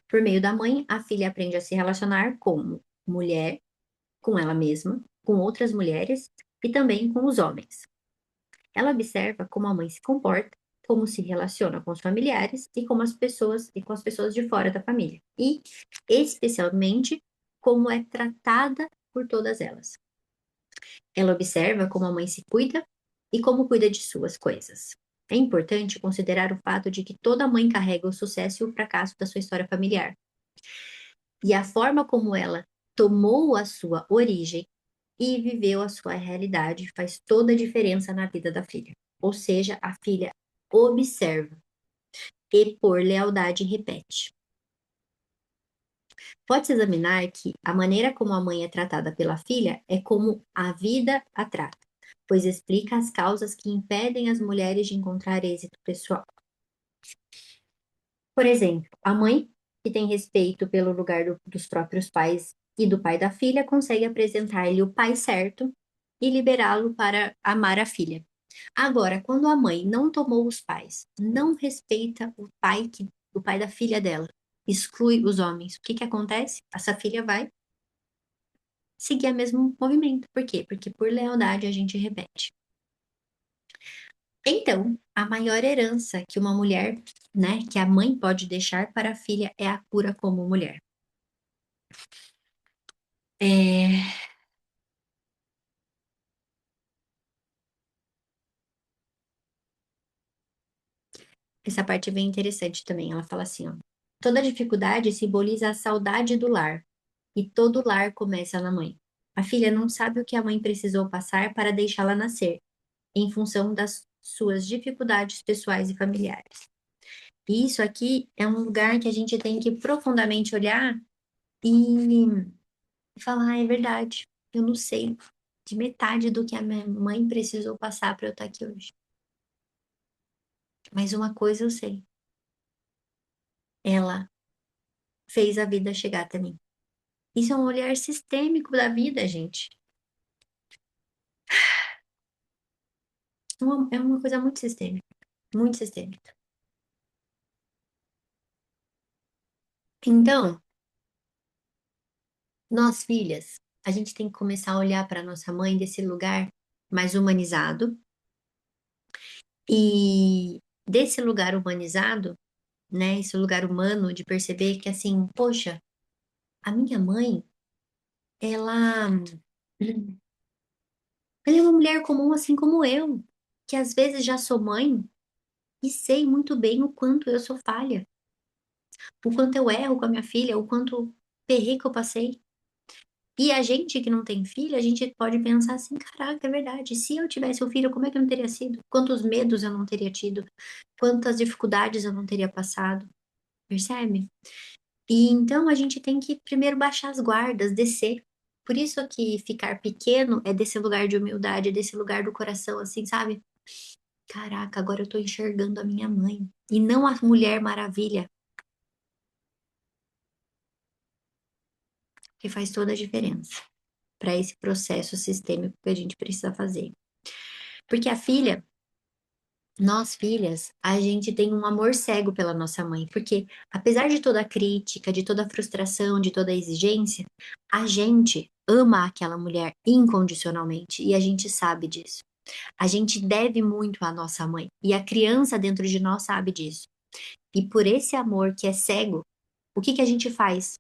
por meio da mãe, a filha aprende a se relacionar como mulher, com ela mesma, com outras mulheres e também com os homens. Ela observa como a mãe se comporta, como se relaciona com os familiares e com as pessoas de fora da família, e especialmente como é tratada por todas elas. Ela observa como a mãe se cuida e como cuida de suas coisas. É importante considerar o fato de que toda mãe carrega o sucesso e o fracasso da sua história familiar. E a forma como ela tomou a sua origem e viveu a sua realidade faz toda a diferença na vida da filha. Ou seja, a filha observa e, por lealdade, repete. Pode-se examinar que a maneira como a mãe é tratada pela filha é como a vida a trata, pois explica as causas que impedem as mulheres de encontrar êxito pessoal. Por exemplo, a mãe, que tem respeito pelo lugar dos próprios pais e do pai da filha, consegue apresentar-lhe o pai certo e liberá-lo para amar a filha. Agora, quando a mãe não tomou os pais, não respeita o pai da filha dela, exclui os homens, o que que acontece? Essa filha vai seguir o mesmo movimento. Por quê? Porque por lealdade a gente repete. Então, a maior herança que uma mulher, né, que a mãe pode deixar para a filha é a cura como mulher. É, essa parte é bem interessante também. Ela fala assim, ó: toda dificuldade simboliza a saudade do lar, e todo lar começa na mãe. A filha não sabe o que a mãe precisou passar para deixá-la nascer, em função das suas dificuldades pessoais e familiares. E isso aqui é um lugar que a gente tem que profundamente olhar e falar: "Ah, é verdade, eu não sei de metade do que a minha mãe precisou passar para eu estar aqui hoje. Mas uma coisa eu sei, ela fez a vida chegar até mim". Isso é um olhar sistêmico da vida, gente. É uma coisa muito sistêmica, muito sistêmica. Então, nós filhas, a gente tem que começar a olhar para nossa mãe desse lugar mais humanizado, e desse lugar humanizado, né, esse lugar humano de perceber que assim, poxa, a minha mãe, ela ela é uma mulher comum assim como eu, que às vezes já sou mãe e sei muito bem o quanto eu sou falha, o quanto eu erro com a minha filha, o quanto perrengue que eu passei. E a gente que não tem filho, a gente pode pensar assim: "Caraca, é verdade, se eu tivesse um filho, como é que eu não teria sido? Quantos medos eu não teria tido? Quantas dificuldades eu não teria passado?", percebe? E então a gente tem que primeiro baixar as guardas, descer. Por isso que ficar pequeno é desse lugar de humildade, é desse lugar do coração, assim, sabe? "Caraca, agora eu tô enxergando a minha mãe, e não a Mulher Maravilha", que faz toda a diferença para esse processo sistêmico que a gente precisa fazer. Porque a filha Nós filhas, a gente tem um amor cego pela nossa mãe, porque apesar de toda a crítica, de toda a frustração, de toda a exigência, a gente ama aquela mulher incondicionalmente e a gente sabe disso. A gente deve muito à nossa mãe e a criança dentro de nós sabe disso. E por esse amor que é cego, o que que a gente faz?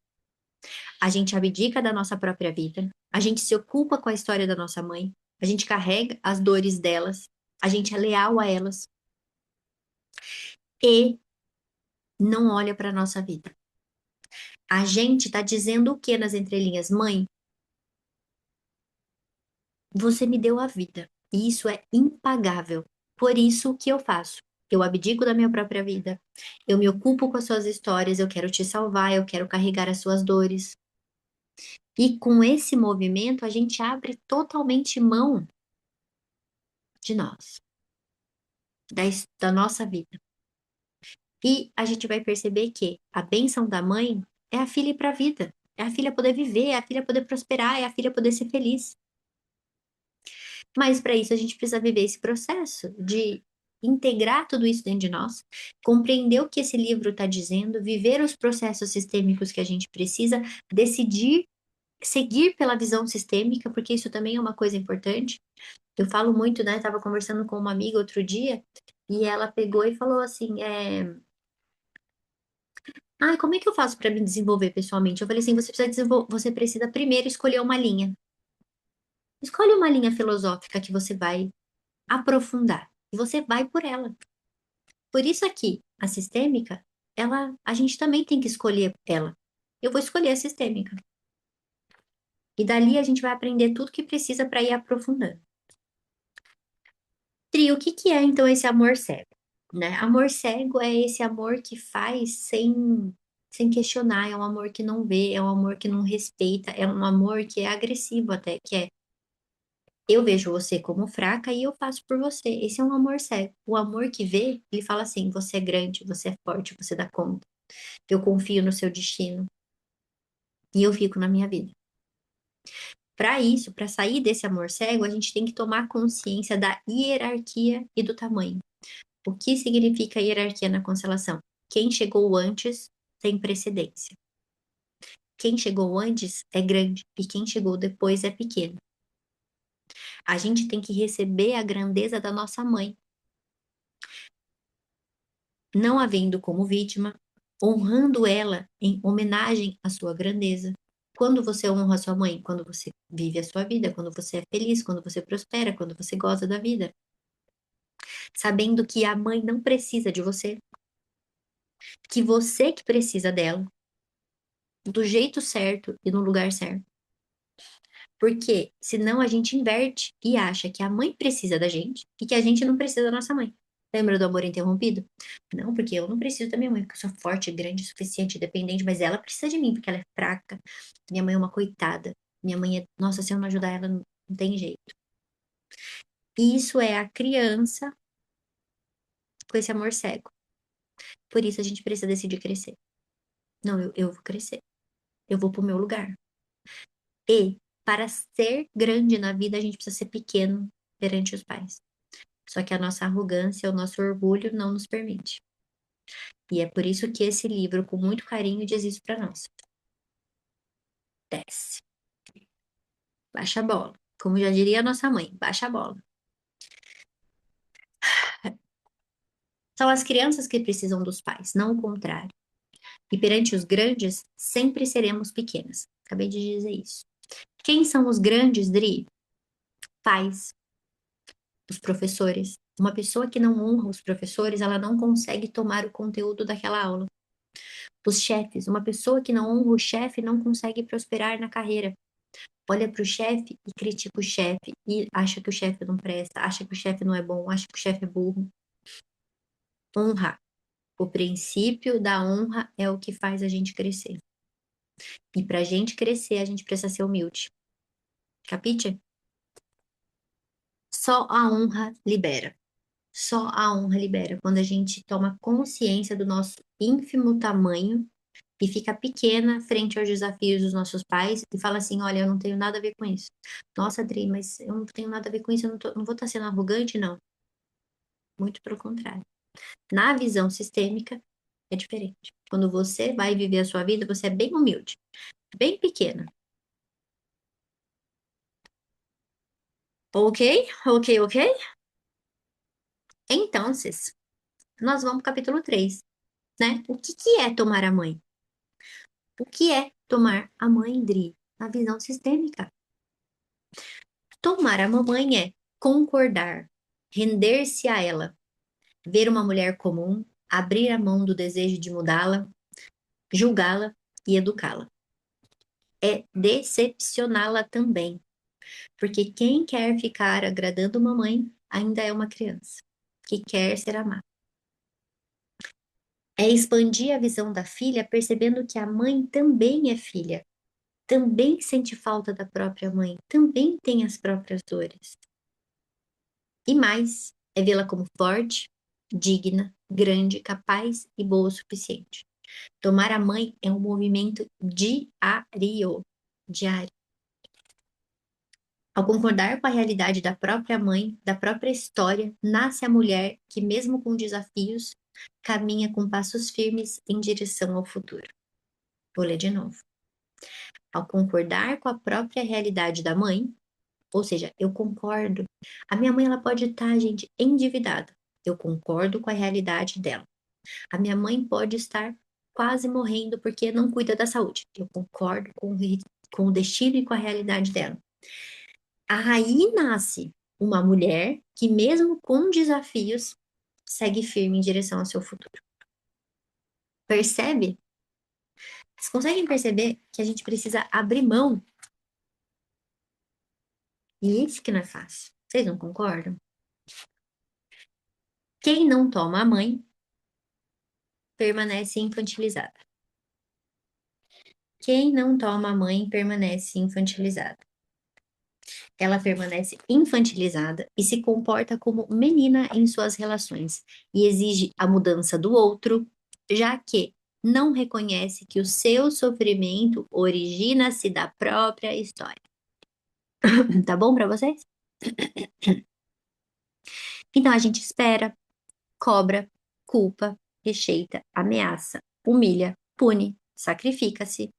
A gente abdica da nossa própria vida, a gente se ocupa com a história da nossa mãe, a gente carrega as dores delas, a gente é leal a elas e não olha para nossa vida. A gente tá dizendo o que nas entrelinhas? Mãe, você me deu a vida e isso é impagável. Por isso o que eu faço? Eu abdico da minha própria vida. Eu me ocupo com as suas histórias, eu quero te salvar, eu quero carregar as suas dores. E com esse movimento a gente abre totalmente mão de nós, da nossa vida. E a gente vai perceber que a bênção da mãe é a filha ir para a vida, é a filha poder viver, é a filha poder prosperar, é a filha poder ser feliz. Mas para isso a gente precisa viver esse processo de integrar tudo isso dentro de nós, compreender o que esse livro está dizendo, viver os processos sistêmicos que a gente precisa, decidir seguir pela visão sistêmica, porque isso também é uma coisa importante. Eu falo muito, né? Tava conversando com uma amiga outro dia e ela pegou e falou assim, como é que eu faço para me desenvolver pessoalmente? Eu falei assim, você precisa primeiro escolher uma linha. Escolhe uma linha filosófica que você vai aprofundar. E você vai por ela. Por isso aqui, a sistêmica, a gente também tem que escolher ela. Eu vou escolher a sistêmica. E dali a gente vai aprender tudo que precisa para ir aprofundando. Tri, o que que é então esse amor cego? Né? Amor cego é esse amor que faz sem questionar, é um amor que não vê, é um amor que não respeita, é um amor que é agressivo até, que é eu vejo você como fraca e eu faço por você. Esse é um amor cego. O amor que vê, ele fala assim: você é grande, você é forte, você dá conta. Eu confio no seu destino e eu fico na minha vida. Para isso, para sair desse amor cego, a gente tem que tomar consciência da hierarquia e do tamanho. O que significa hierarquia na constelação? Quem chegou antes tem precedência. Quem chegou antes é grande e quem chegou depois é pequeno. A gente tem que receber a grandeza da nossa mãe, não a vendo como vítima, honrando ela em homenagem à sua grandeza. Quando você honra a sua mãe? Quando você vive a sua vida, quando você é feliz, quando você prospera, quando você goza da vida. Sabendo que a mãe não precisa de você, que você que precisa dela, do jeito certo e no lugar certo. Porque senão a gente inverte e acha que a mãe precisa da gente e que a gente não precisa da nossa mãe. Lembra do amor interrompido? Não, porque eu não preciso da minha mãe, porque eu sou forte, grande, suficiente, independente, mas ela precisa de mim, porque ela é fraca. Minha mãe é uma coitada. Minha mãe é, nossa, se eu não ajudar ela, não tem jeito. E isso é a criança com esse amor cego. Por isso a gente precisa decidir crescer. Não, eu vou crescer. Eu vou pro meu lugar. E para ser grande na vida, a gente precisa ser pequeno perante os pais. Só que a nossa arrogância, o nosso orgulho não nos permite. E é por isso que esse livro, com muito carinho, diz isso para nós. Desce. Baixa a bola. Como já diria a nossa mãe, baixa a bola. São as crianças que precisam dos pais, não o contrário. E perante os grandes, sempre seremos pequenas. Acabei de dizer isso. Quem são os grandes, Dri? Pais, os professores. Uma pessoa que não honra os professores, ela não consegue tomar o conteúdo daquela aula. Os chefes, uma pessoa que não honra o chefe não consegue prosperar na carreira. Olha para o chefe e critica o chefe e acha que o chefe não presta, acha que o chefe não é bom, acha que o chefe é burro. Honra. O princípio da honra é o que faz a gente crescer. E para a gente crescer, a gente precisa ser humilde. Capite? Só a honra libera. Só a honra libera. Quando a gente toma consciência do nosso ínfimo tamanho e fica pequena frente aos desafios dos nossos pais e fala assim: olha, eu não tenho nada a ver com isso. Nossa, Adri, mas eu não tenho nada a ver com isso, não vou estar sendo arrogante, não. Muito pelo contrário. Na visão sistêmica, é diferente. Quando você vai viver a sua vida, você é bem humilde, bem pequena. Ok? Ok, ok? Então, nós vamos para o capítulo 3, né? O que que é tomar a mãe? O que é tomar a mãe, Dri? Na visão sistêmica. Tomar a mamãe é concordar, render-se a ela, ver uma mulher comum, abrir a mão do desejo de mudá-la, julgá-la e educá-la. É decepcioná-la também, porque quem quer ficar agradando mamãe ainda é uma criança que quer ser amada. É expandir a visão da filha, percebendo que a mãe também é filha, também sente falta da própria mãe, também tem as próprias dores. E mais, é vê-la como forte, digna, grande, capaz e boa o suficiente. Tomar a mãe é um movimento diário. Diário. Ao concordar com a realidade da própria mãe, da própria história, nasce a mulher que, mesmo com desafios, caminha com passos firmes em direção ao futuro. Vou ler de novo. Ao concordar com a própria realidade da mãe, ou seja, eu concordo. A minha mãe, ela pode estar, gente, endividada. Eu concordo com a realidade dela. A minha mãe pode estar quase morrendo porque não cuida da saúde. Eu concordo com o destino e com a realidade dela. Aí nasce uma mulher que, mesmo com desafios, segue firme em direção ao seu futuro. Percebe? Vocês conseguem perceber que a gente precisa abrir mão? E isso que não é fácil. Vocês não concordam? Quem não toma a mãe permanece infantilizada. Quem não toma a mãe permanece infantilizada. Ela permanece infantilizada e se comporta como menina em suas relações e exige a mudança do outro, já que não reconhece que o seu sofrimento origina-se da própria história. Tá bom para vocês? Então a gente espera, cobra, culpa, rejeita, ameaça, humilha, pune, sacrifica-se,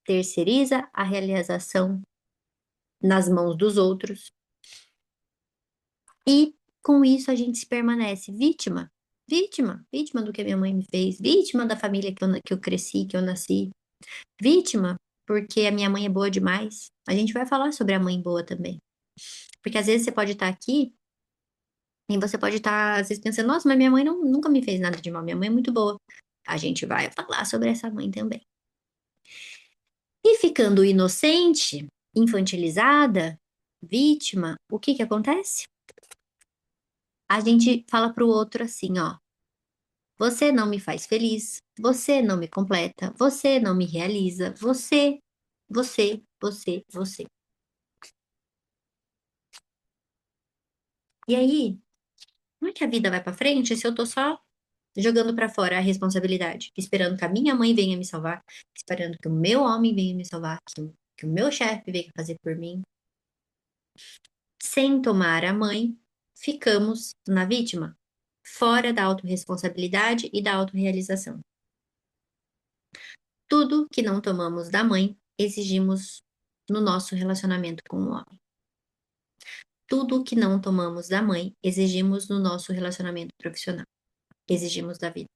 terceiriza a realização nas mãos dos outros. E com isso a gente se permanece vítima, vítima do que a minha mãe me fez, vítima da família que eu cresci, que eu nasci, vítima porque a minha mãe é boa demais. A gente vai falar sobre a mãe boa também. Porque às vezes você pode estar aqui e você pode estar, às vezes, pensando, nossa, mas minha mãe nunca me fez nada de mal, minha mãe é muito boa. A gente vai falar sobre essa mãe também. E ficando inocente, infantilizada, vítima, o que que acontece? A gente fala pro outro assim, ó. Você não me faz feliz, você não me completa, você não me realiza, você. E aí, como é que a vida vai pra frente se eu tô só jogando pra fora a responsabilidade, esperando que a minha mãe venha me salvar, esperando que o meu homem venha me salvar, que o meu chefe venha fazer por mim? Sem tomar a mãe, ficamos na vítima, fora da autorresponsabilidade e da autorrealização. Tudo que não tomamos da mãe, exigimos no nosso relacionamento com o homem. Tudo que não tomamos da mãe, exigimos no nosso relacionamento profissional. Exigimos da vida.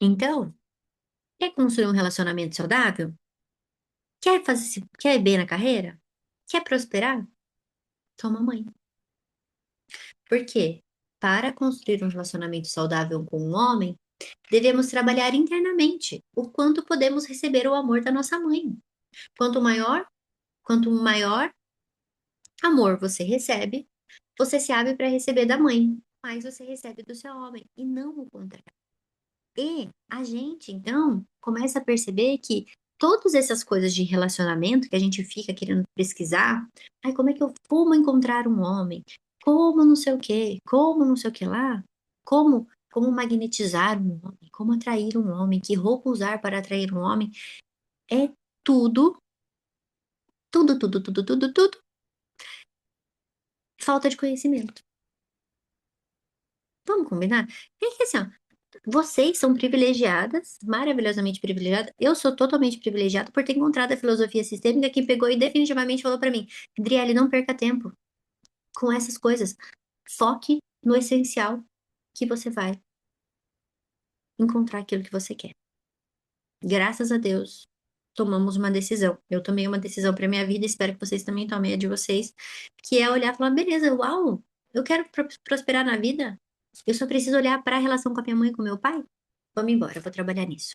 Então, quer construir um relacionamento saudável? Quer ir bem na carreira? Quer prosperar? Toma mãe. Por quê? Para construir um relacionamento saudável com um homem, devemos trabalhar internamente o quanto podemos receber o amor da nossa mãe. Quanto maior amor você recebe, você se abre para receber da mãe, mais você recebe do seu homem, e não o contrário. E a gente, então, começa a perceber que todas essas coisas de relacionamento que a gente fica querendo pesquisar, ai, como encontrar um homem? Como não sei o quê? Como não sei o que lá? Como magnetizar um homem? Como atrair um homem? Que roupa usar para atrair um homem? É tudo, tudo, falta de conhecimento. Vamos combinar? É que assim, ó, vocês são privilegiadas, maravilhosamente privilegiadas. Eu sou totalmente privilegiada por ter encontrado a filosofia sistêmica que pegou e definitivamente falou para mim: Adriele, não perca tempo com essas coisas. Foque no essencial que você vai encontrar aquilo que você quer. graças a Deus, tomamos uma decisão. Eu tomei uma decisão para minha vida, espero que vocês também tomem a de vocês, que é olhar e falar: "Beleza, uau, eu quero prosperar na vida, eu só preciso olhar para a relação com a minha mãe e com o meu pai? Vamos embora, eu vou trabalhar nisso".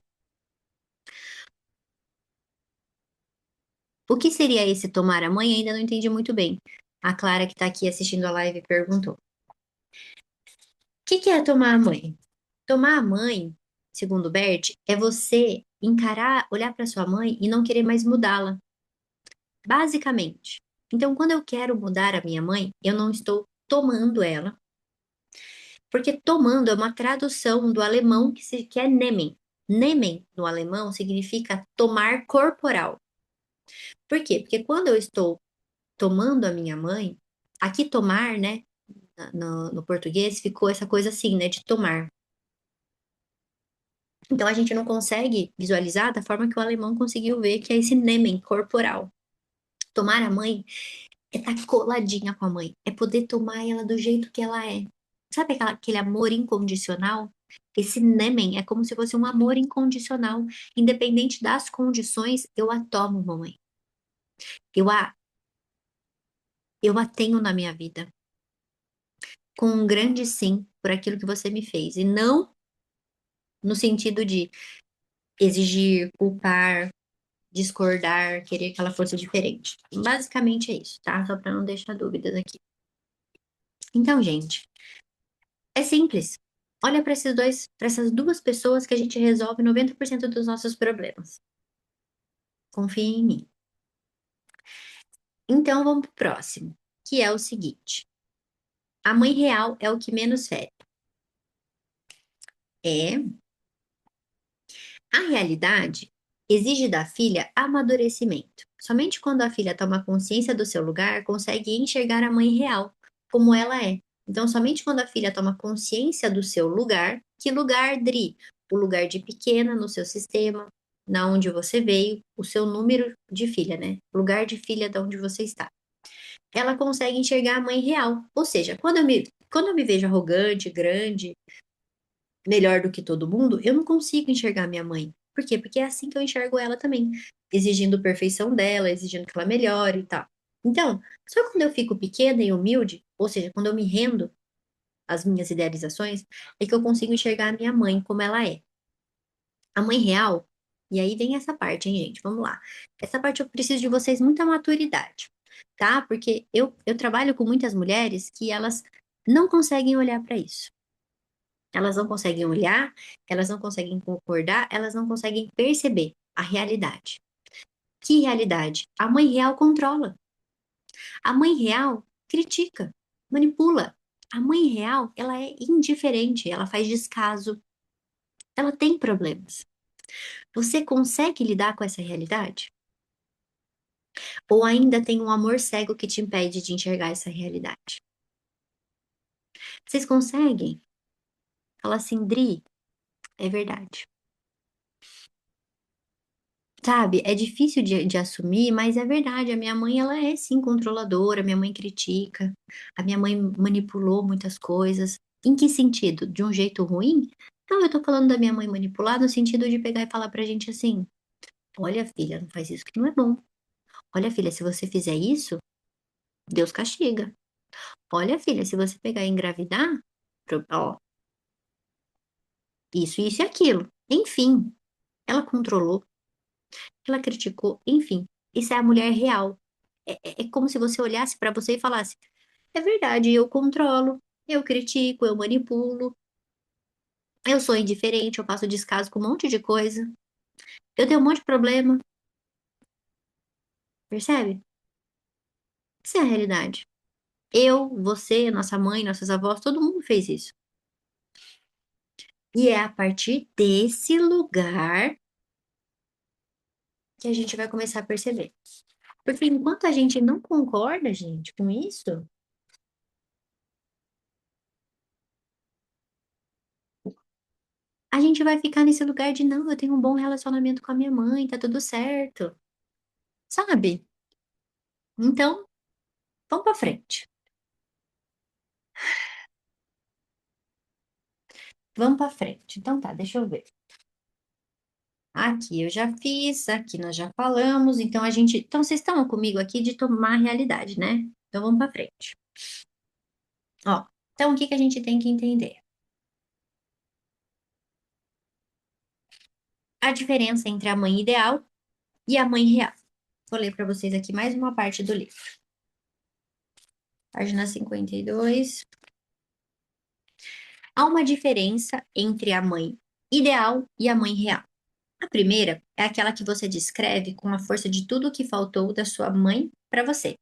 O que seria esse tomar a mãe? Ainda não entendi muito bem. A Clara que está aqui assistindo a live perguntou: que é tomar a mãe? Tomar a mãe, segundo o Bert, é você encarar, olhar para sua mãe e não querer mais mudá-la, basicamente. Então, quando eu quero mudar a minha mãe, eu não estou tomando ela, porque tomando é uma tradução do alemão que é nehmen. Nehmen, no alemão, significa tomar corporal. Por quê? Porque quando eu estou tomando a minha mãe, aqui tomar, né, no português, ficou essa coisa assim, né, de tomar. Então a gente não consegue visualizar da forma que o alemão conseguiu ver, que é esse nehmen corporal. Tomar a mãe é estar coladinha com a mãe, é poder tomar ela do jeito que ela é. Sabe aquele amor incondicional? Esse nehmen é como se fosse um amor incondicional. Independente das condições, eu a tomo, mamãe. Eu a, eu a tenho na minha vida. Com um grande sim por aquilo que você me fez. E não no sentido de exigir, culpar, discordar, querer que ela fosse diferente. Basicamente é isso, tá? Só para não deixar dúvidas aqui. Então, gente, é simples. Olha para essas duas pessoas que a gente resolve 90% dos nossos problemas. Confia em mim. Então, vamos pro próximo, que é o seguinte: a mãe real é o que menos fere. É, a realidade exige da filha amadurecimento. Somente quando a filha toma consciência do seu lugar, consegue enxergar a mãe real, como ela é. Então, somente quando a filha toma consciência do seu lugar, que lugar, Dri? O lugar de pequena no seu sistema, na onde você veio, o seu número de filha, né? Lugar de filha de onde você está. Ela consegue enxergar a mãe real. Ou seja, quando eu me vejo arrogante, grande, melhor do que todo mundo, eu não consigo enxergar minha mãe. Por quê? Porque é assim que eu enxergo ela também, exigindo perfeição dela, exigindo que ela melhore e tal. Então, só quando eu fico pequena e humilde, ou seja, quando eu me rendo às minhas idealizações, é que eu consigo enxergar a minha mãe como ela é. A mãe real, e aí vem essa parte, hein, gente? Vamos lá. Essa parte eu preciso de vocês muita maturidade, tá? Porque eu trabalho com muitas mulheres que elas não conseguem olhar para isso. Elas não conseguem olhar, elas não conseguem concordar, elas não conseguem perceber a realidade. Que realidade? A mãe real controla. A mãe real critica, manipula. A mãe real, ela é indiferente, ela faz descaso, ela tem problemas. Você consegue lidar com essa realidade? Ou ainda tem um amor cego que te impede de enxergar essa realidade? Vocês conseguem? Fala assim, Dri, é verdade. Sabe, é difícil de assumir, mas é verdade, a minha mãe ela é sim controladora, minha mãe critica, a minha mãe manipulou muitas coisas. Em que sentido? De um jeito ruim? Não, eu tô falando da minha mãe manipular no sentido de pegar e falar pra gente assim: "Olha filha, não faz isso que não é bom. Olha filha, se você fizer isso, Deus castiga. Olha filha, se você pegar e engravidar, ó, isso e aquilo". Enfim, ela controlou, ela criticou, enfim, isso é a mulher real. É como se você olhasse pra você e falasse: "É verdade, eu controlo, eu critico, eu manipulo, eu sou indiferente, eu passo descaso com um monte de coisa, eu tenho um monte de problema", percebe? Essa é a realidade. Eu, você, nossa mãe, nossas avós, todo mundo fez isso. E é a partir desse lugar que a gente vai começar a perceber. Porque enquanto a gente não concorda, gente, com isso, a gente vai ficar nesse lugar de: "Não, eu tenho um bom relacionamento com a minha mãe, tá tudo certo", sabe? Então, vamos pra frente. Vamos pra frente. Então tá, deixa eu ver. Aqui eu já fiz, aqui nós já falamos, então vocês estão comigo aqui de tomar a realidade, né? Então vamos para frente. Ó, então o que que a gente tem que entender? A diferença entre a mãe ideal e a mãe real. Vou ler para vocês aqui mais uma parte do livro. Página 52. Há uma diferença entre a mãe ideal e a mãe real. A primeira é aquela que você descreve com a força de tudo o que faltou da sua mãe para você.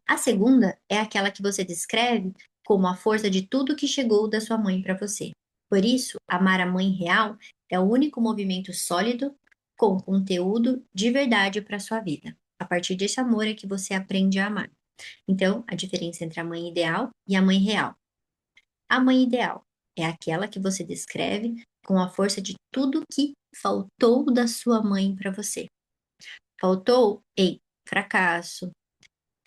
A segunda é aquela que você descreve como a força de tudo que chegou da sua mãe para você. Por isso, amar a mãe real é o único movimento sólido com conteúdo de verdade para sua vida. A partir desse amor é que você aprende a amar. Então, a diferença entre a mãe ideal e a mãe real. A mãe ideal é aquela que você descreve com a força de tudo que faltou da sua mãe para você. Faltou em fracasso,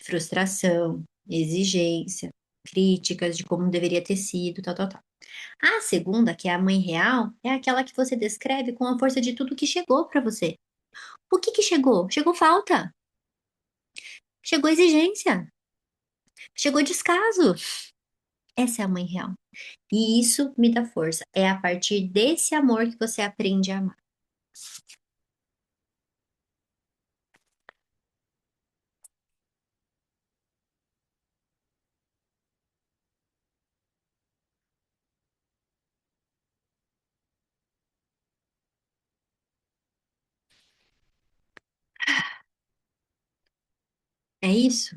frustração, exigência, críticas de como deveria ter sido, tal, tal, tal. A segunda, que é a mãe real, é aquela que você descreve com a força de tudo que chegou para você. O que que chegou? Chegou falta, chegou exigência, chegou descaso. Essa é a mãe real. E isso me dá força. É a partir desse amor que você aprende a amar. É isso?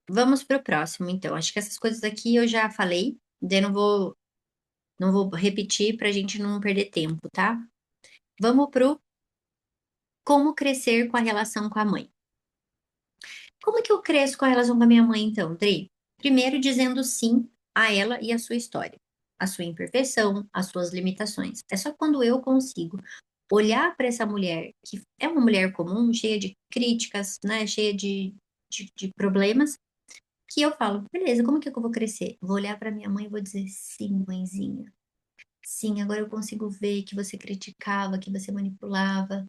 Vamos para o próximo, então. Acho que essas coisas aqui eu já falei, daí não vou repetir para a gente não perder tempo, tá? Vamos pro como crescer com a relação com a mãe. Como que eu cresço com a relação com a minha mãe, então, Dri? Primeiro, dizendo sim a ela e a sua história, a sua imperfeição, as suas limitações. É só quando eu consigo olhar para essa mulher, que é uma mulher comum, cheia de críticas, né, cheia de problemas, que eu falo, beleza, como que eu vou crescer? Vou olhar para minha mãe e vou dizer, sim, mãezinha. Sim, agora eu consigo ver que você criticava, que você manipulava,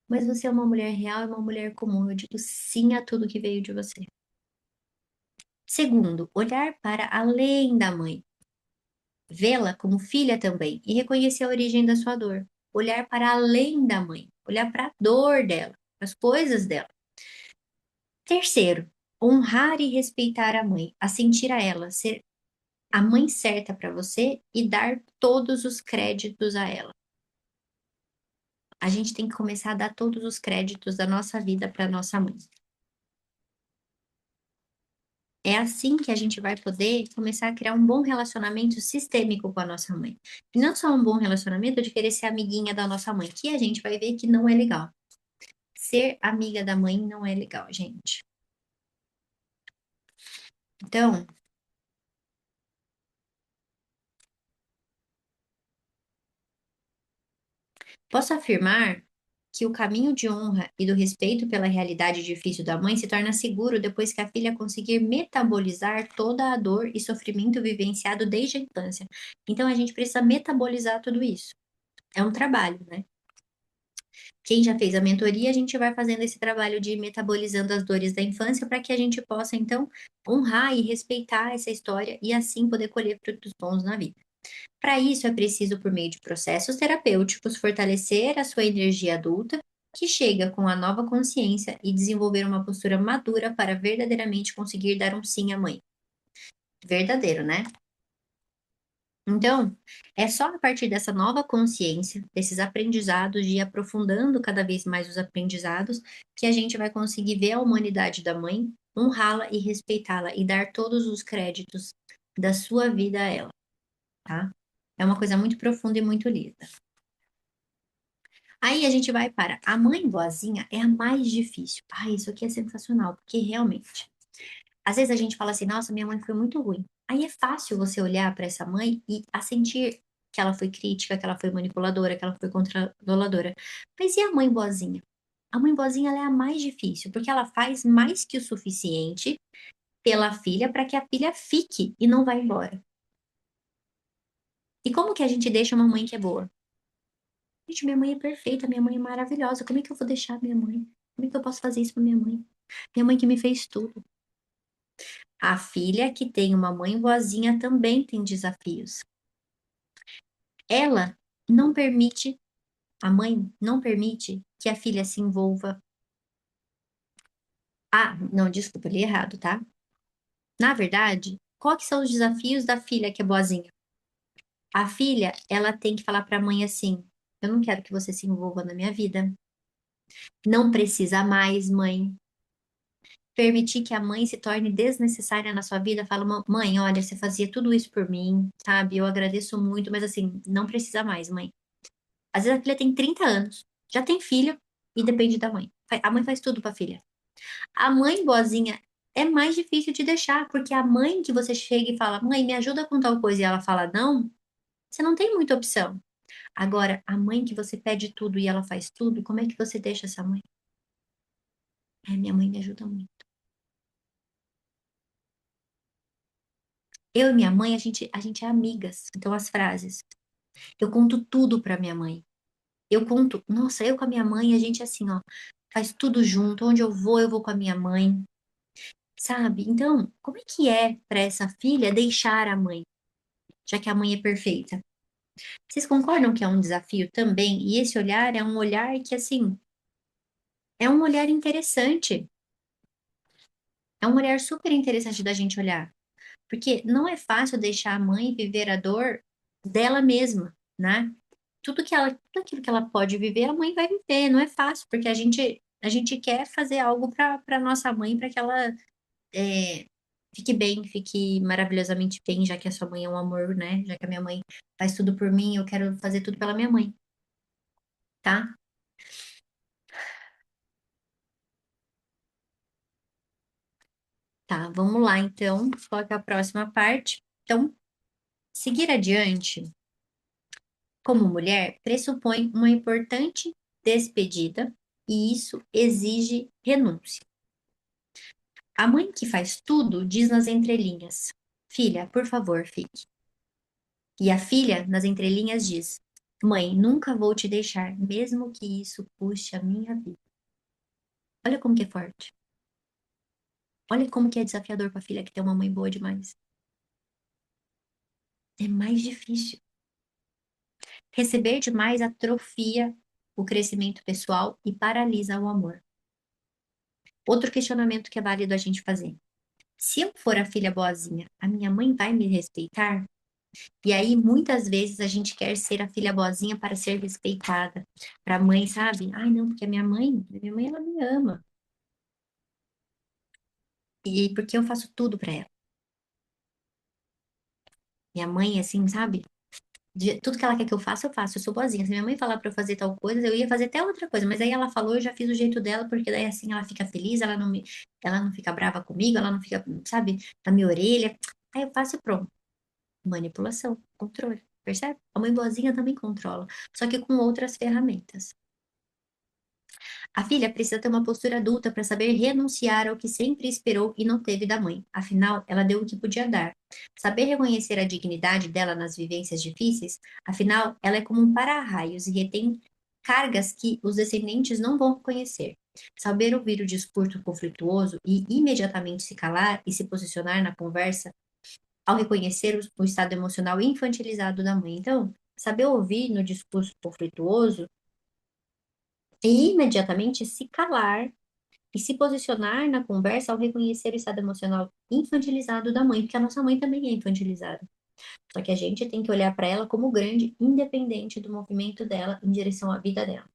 mas você é uma mulher real e uma mulher comum. Eu digo sim a tudo que veio de você. Segundo, olhar para além da mãe, vê-la como filha também e reconhecer a origem da sua dor. Olhar para além da mãe, olhar para a dor dela, para as coisas dela. Terceiro, honrar e respeitar a mãe, assentir a ela, ser a mãe certa para você e dar todos os créditos a ela. A gente tem que começar a dar todos os créditos da nossa vida para nossa mãe. É assim que a gente vai poder começar a criar um bom relacionamento sistêmico com a nossa mãe. E não só um bom relacionamento de querer ser amiguinha da nossa mãe, que a gente vai ver que não é legal. Ser amiga da mãe não é legal, gente. Então, posso afirmar que o caminho de honra e do respeito pela realidade difícil da mãe se torna seguro depois que a filha conseguir metabolizar toda a dor e sofrimento vivenciado desde a infância. Então, a gente precisa metabolizar tudo isso. É um trabalho, né? Quem já fez a mentoria, a gente vai fazendo esse trabalho de metabolizando as dores da infância para que a gente possa, então, honrar e respeitar essa história e assim poder colher frutos bons na vida. Para isso, é preciso, por meio de processos terapêuticos, fortalecer a sua energia adulta, que chega com a nova consciência e desenvolver uma postura madura para verdadeiramente conseguir dar um sim à mãe. Verdadeiro, né? Então, é só a partir dessa nova consciência, desses aprendizados, de ir aprofundando cada vez mais os aprendizados, que a gente vai conseguir ver a humanidade da mãe, honrá-la e respeitá-la e dar todos os créditos da sua vida a ela, tá? É uma coisa muito profunda e muito linda. Aí a gente vai para a mãe boazinha é a mais difícil. Ah, isso aqui é sensacional, porque realmente, às vezes a gente fala assim, nossa, minha mãe foi muito ruim. Aí é fácil você olhar para essa mãe e a sentir que ela foi crítica, que ela foi manipuladora, que ela foi controladora. Mas e a mãe boazinha? A mãe boazinha ela é a mais difícil, porque ela faz mais que o suficiente pela filha para que a filha fique e não vá embora. E como que a gente deixa uma mãe que é boa? Gente, minha mãe é perfeita, minha mãe é maravilhosa. Como é que eu vou deixar minha mãe? Como é que eu posso fazer isso pra minha mãe? Minha mãe que me fez tudo. A filha que tem uma mãe boazinha também tem desafios. Ela não permite, a mãe não permite que a filha se envolva. Ah, não, desculpa, eu li errado, tá? Na verdade, qual que são os desafios da filha que é boazinha? A filha, ela tem que falar pra mãe assim: eu não quero que você se envolva na minha vida. Não precisa mais, mãe. Permitir que a mãe se torne desnecessária na sua vida, fala: Mãe, olha, você fazia tudo isso por mim, sabe? Eu agradeço muito, mas assim, não precisa mais, mãe." Às vezes a filha tem 30 anos, já tem filho e depende da mãe. A mãe faz tudo pra filha. A mãe boazinha é mais difícil de deixar, porque a mãe que você chega e fala: mãe, me ajuda com tal coisa, e ela fala não, você não tem muita opção. Agora, a mãe que você pede tudo e ela faz tudo, como é que você deixa essa mãe? É, minha mãe me ajuda muito. Eu e minha mãe, a gente é amigas. Então, as frases. Eu conto tudo pra minha mãe. Eu conto, nossa, eu com a minha mãe, a gente assim, ó, faz tudo junto. Onde eu vou com a minha mãe, sabe? Então, como é para essa filha deixar a mãe, já que a mãe é perfeita? Vocês concordam que é um desafio também? E esse olhar é um olhar que, assim, é um olhar interessante. É um olhar super interessante da gente olhar. Porque não é fácil deixar a mãe viver a dor dela mesma, né? Tudo aquilo que ela pode viver, a mãe vai viver. Não é fácil, porque a gente quer fazer algo para nossa mãe, para que ela é, fique bem, fique maravilhosamente bem, já que a sua mãe é um amor, né? Já que a minha mãe faz tudo por mim, eu quero fazer tudo pela minha mãe, tá? Tá, vamos lá então. Qual que é a próxima parte? Então, seguir adiante como mulher pressupõe uma importante despedida e isso exige renúncia. A mãe que faz tudo diz nas entrelinhas: filha, por favor, fique. E a filha, nas entrelinhas, diz: mãe, nunca vou te deixar, mesmo que isso custe a minha vida. Olha como que é forte. Olha como que é desafiador para a filha que tem uma mãe boa demais. É mais difícil. Receber demais atrofia o crescimento pessoal e paralisa o amor. Outro questionamento que é válido a gente fazer: se eu for a filha boazinha, a minha mãe vai me respeitar? E aí, muitas vezes, a gente quer ser a filha boazinha para ser respeitada. Para a mãe, sabe? Ai, não, porque a minha mãe, ela me ama. E porque eu faço tudo para ela. Minha mãe, assim, sabe? Tudo que ela quer que eu faça, eu faço. Eu sou boazinha. Se minha mãe falar para eu fazer tal coisa, eu ia fazer até outra coisa. Mas aí ela falou, eu já fiz o jeito dela, porque daí assim ela fica feliz, ela não fica brava comigo, ela não fica, sabe, na minha orelha. Aí eu faço e pronto. Manipulação, controle, percebe? A mãe boazinha também controla, só que com outras ferramentas. A filha precisa ter uma postura adulta para saber renunciar ao que sempre esperou e não teve da mãe. Afinal, ela deu o que podia dar. Saber reconhecer a dignidade dela nas vivências difíceis, afinal, ela é como um para-raios e retém cargas que os descendentes não vão reconhecer. Saber ouvir o discurso conflituoso e imediatamente se calar e se posicionar na conversa ao reconhecer o estado emocional infantilizado da mãe. Então, saber ouvir no discurso conflituoso e imediatamente se calar e se posicionar na conversa ao reconhecer o estado emocional infantilizado da mãe, porque a nossa mãe também é infantilizada. Só que a gente tem que olhar para ela como grande, independente do movimento dela em direção à vida dela.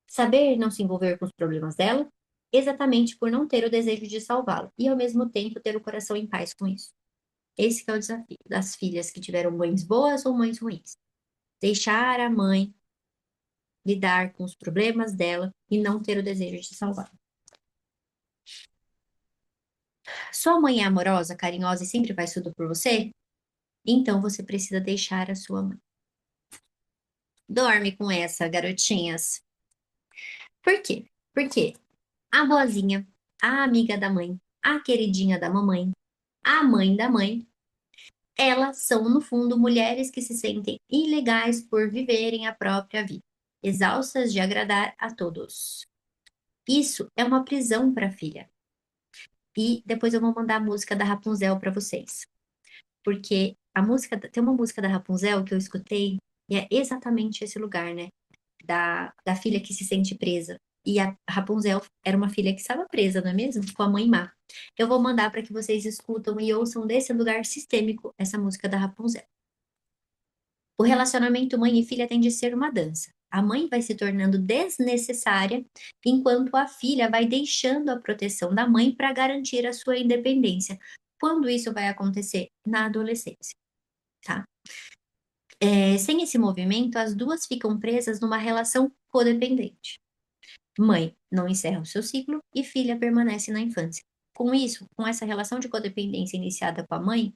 Saber não se envolver com os problemas dela, exatamente por não ter o desejo de salvá-lo, e ao mesmo tempo ter o coração em paz com isso. Esse que é o desafio das filhas que tiveram mães boas ou mães ruins. Deixar a mãe lidar com os problemas dela e não ter o desejo de salvar. Sua mãe é amorosa, carinhosa e sempre faz tudo por você? Então você precisa deixar a sua mãe. Dorme com essa, garotinhas. Por quê? Porque a boazinha, a amiga da mãe, a queridinha da mamãe, a mãe da mãe, Elas são, no fundo, mulheres que se sentem ilegais por viverem a própria vida, exaustas de agradar a todos. Isso é uma prisão para a filha. E depois eu vou mandar a música da Rapunzel para vocês, porque a música tem uma música da Rapunzel que eu escutei e é exatamente esse lugar, né? Da filha que se sente presa. E a Rapunzel era uma filha que estava presa, não é mesmo? Com a mãe má. Eu vou mandar para que vocês escutam e ouçam desse lugar sistêmico essa música da Rapunzel. O relacionamento mãe e filha tem de ser uma dança. A mãe vai se tornando desnecessária, enquanto a filha vai deixando a proteção da mãe para garantir a sua independência. Quando isso vai acontecer? Na adolescência, tá? Sem esse movimento, as duas ficam presas numa relação codependente. Mãe não encerra o seu ciclo e filha permanece na infância. Com isso, com essa relação de codependência iniciada com a mãe,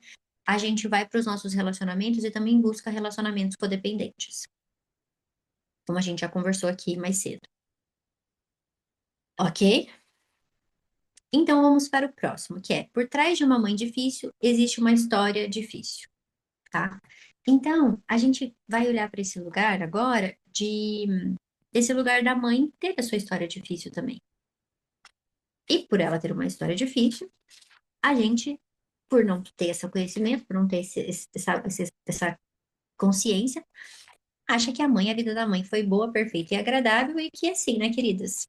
a gente vai para os nossos relacionamentos e também busca relacionamentos codependentes, como a gente já conversou aqui mais cedo. Ok? Então vamos para o próximo, que é: por trás de uma mãe difícil existe uma história difícil, tá? Então, a gente vai olhar para esse lugar agora desse lugar da mãe ter a sua história difícil também. E por ela ter uma história difícil, a gente, por não ter esse conhecimento, por não ter essa consciência, acha que a vida da mãe foi boa, perfeita e agradável e que é assim, né, queridas?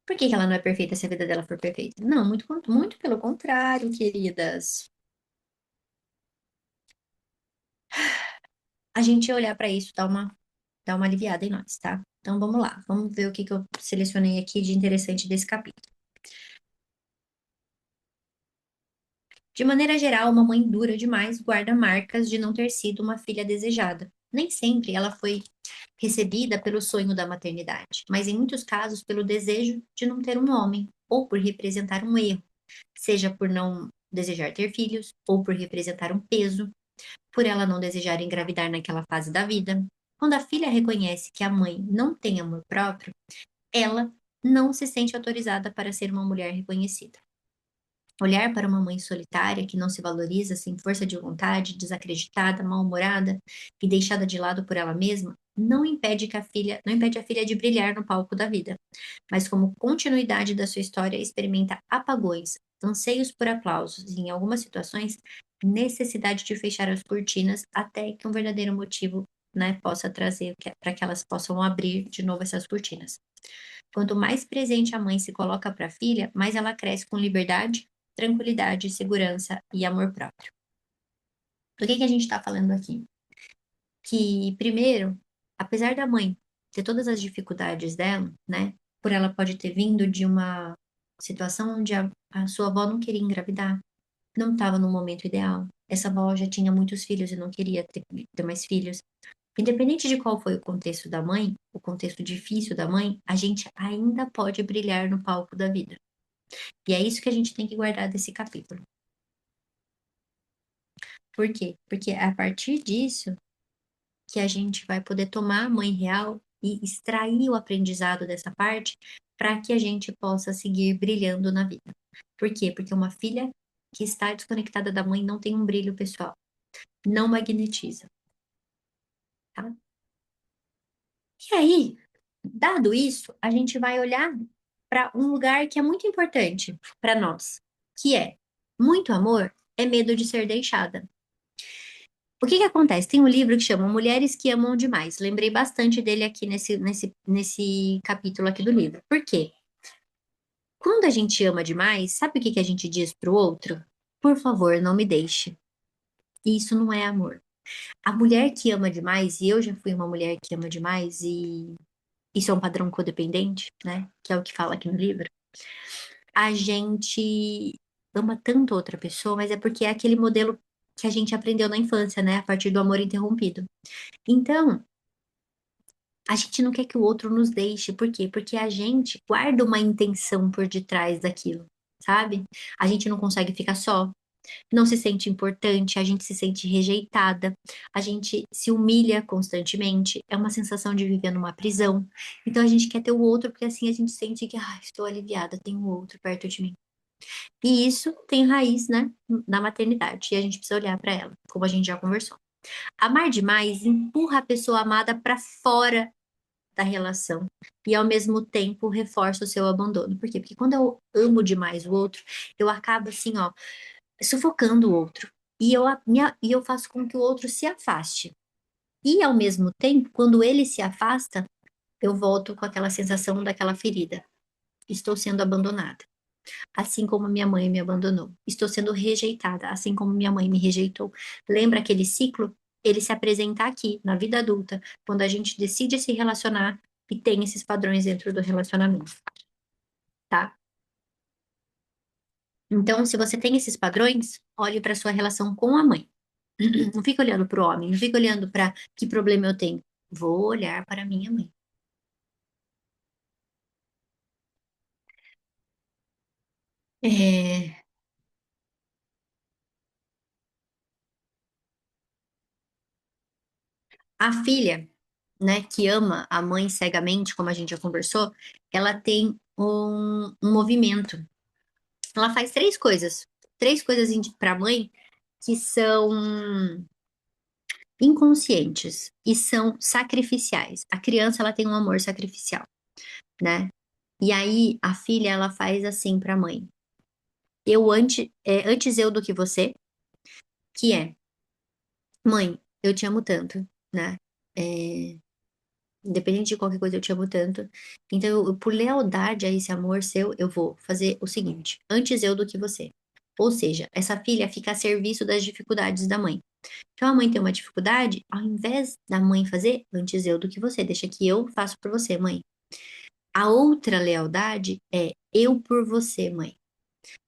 Por que que ela não é perfeita se a vida dela for perfeita? Não, muito pelo contrário, queridas. A gente olhar para isso dá uma aliviada em nós, tá? Então vamos lá, vamos ver o que que eu selecionei aqui de interessante desse capítulo. De maneira geral, uma mãe dura demais guarda marcas de não ter sido uma filha desejada. Nem sempre ela foi recebida pelo sonho da maternidade, mas em muitos casos pelo desejo de não ter um homem, ou por representar um erro, seja por não desejar ter filhos, ou por representar um peso, por ela não desejar engravidar naquela fase da vida. Quando a filha reconhece que a mãe não tem amor próprio, ela não se sente autorizada para ser uma mulher reconhecida. Olhar para uma mãe solitária que não se valoriza, sem força de vontade, desacreditada, mal-humorada e deixada de lado por ela mesma, não impede a filha de brilhar no palco da vida, mas como continuidade da sua história experimenta apagões, anseios por aplausos e, em algumas situações, necessidade de fechar as cortinas até que um verdadeiro motivo, né, possa trazer para que elas possam abrir de novo essas cortinas. Quanto mais presente a mãe se coloca para a filha, mais ela cresce com liberdade, tranquilidade, segurança e amor próprio. Do que a gente está falando aqui? Que, primeiro, apesar da mãe ter todas as dificuldades dela, né? Por ela pode ter vindo de uma situação onde a sua avó não queria engravidar, não estava no momento ideal. Essa avó já tinha muitos filhos e não queria ter mais filhos. Independente de qual foi o contexto da mãe, o contexto difícil da mãe, a gente ainda pode brilhar no palco da vida. E é isso que a gente tem que guardar desse capítulo. Por quê? Porque é a partir disso que a gente vai poder tomar a mãe real e extrair o aprendizado dessa parte para que a gente possa seguir brilhando na vida. Por quê? Porque uma filha que está desconectada da mãe não tem um brilho pessoal, não magnetiza, tá? E aí, dado isso, a gente vai olhar para um lugar que é muito importante para nós, que é: muito amor é medo de ser deixada. O que que acontece? Tem um livro que chama Mulheres que Amam Demais. Lembrei bastante dele aqui nesse capítulo aqui do livro. Por quê? Quando a gente ama demais, sabe o que que a gente diz pro outro? Por favor, não me deixe. Isso não é amor. A mulher que ama demais, e eu já fui uma mulher que ama demais, e isso é um padrão codependente, né? Que é o que fala aqui no livro. A gente ama tanto outra pessoa, mas é porque é aquele modelo que a gente aprendeu na infância, né? A partir do amor interrompido. Então, a gente não quer que o outro nos deixe. Por quê? Porque a gente guarda uma intenção por detrás daquilo, sabe? A gente não consegue ficar só, não se sente importante, a gente se sente rejeitada, a gente se humilha constantemente, é uma sensação de viver numa prisão. Então a gente quer ter o outro porque assim a gente sente que, estou aliviada, tenho o outro perto de mim. E isso tem raiz, né, na maternidade, e a gente precisa olhar para ela, como a gente já conversou. Amar demais empurra a pessoa amada para fora da relação e ao mesmo tempo reforça o seu abandono. Por quê? Porque quando eu amo demais o outro, eu acabo assim, ó, sufocando o outro. E eu faço com que o outro se afaste. E ao mesmo tempo, quando ele se afasta, eu volto com aquela sensação daquela ferida. Estou sendo abandonada, assim como minha mãe me abandonou. Estou sendo rejeitada, assim como minha mãe me rejeitou. Lembra aquele ciclo? Ele se apresenta aqui, na vida adulta, quando a gente decide se relacionar e tem esses padrões dentro do relacionamento, tá? Então, se você tem esses padrões, olhe para sua relação com a mãe. Não fica olhando para o homem, não fica olhando para que problema eu tenho. Vou olhar para minha mãe. É, a filha, né, que ama a mãe cegamente, como a gente já conversou, ela tem um movimento. Ela faz três coisas para a mãe que são inconscientes e são sacrificiais. A criança, ela tem um amor sacrificial, né? E aí a filha, ela faz assim para a mãe: antes eu do que você, que é, mãe, eu te amo tanto, né? É, independente de qualquer coisa, eu te amo tanto. Então, por lealdade a esse amor seu, eu vou fazer o seguinte: antes eu do que você. Ou seja, essa filha fica a serviço das dificuldades da mãe. Então, a mãe tem uma dificuldade, ao invés da mãe fazer, antes eu do que você, deixa que eu faço por você, mãe. A outra lealdade é eu por você, mãe.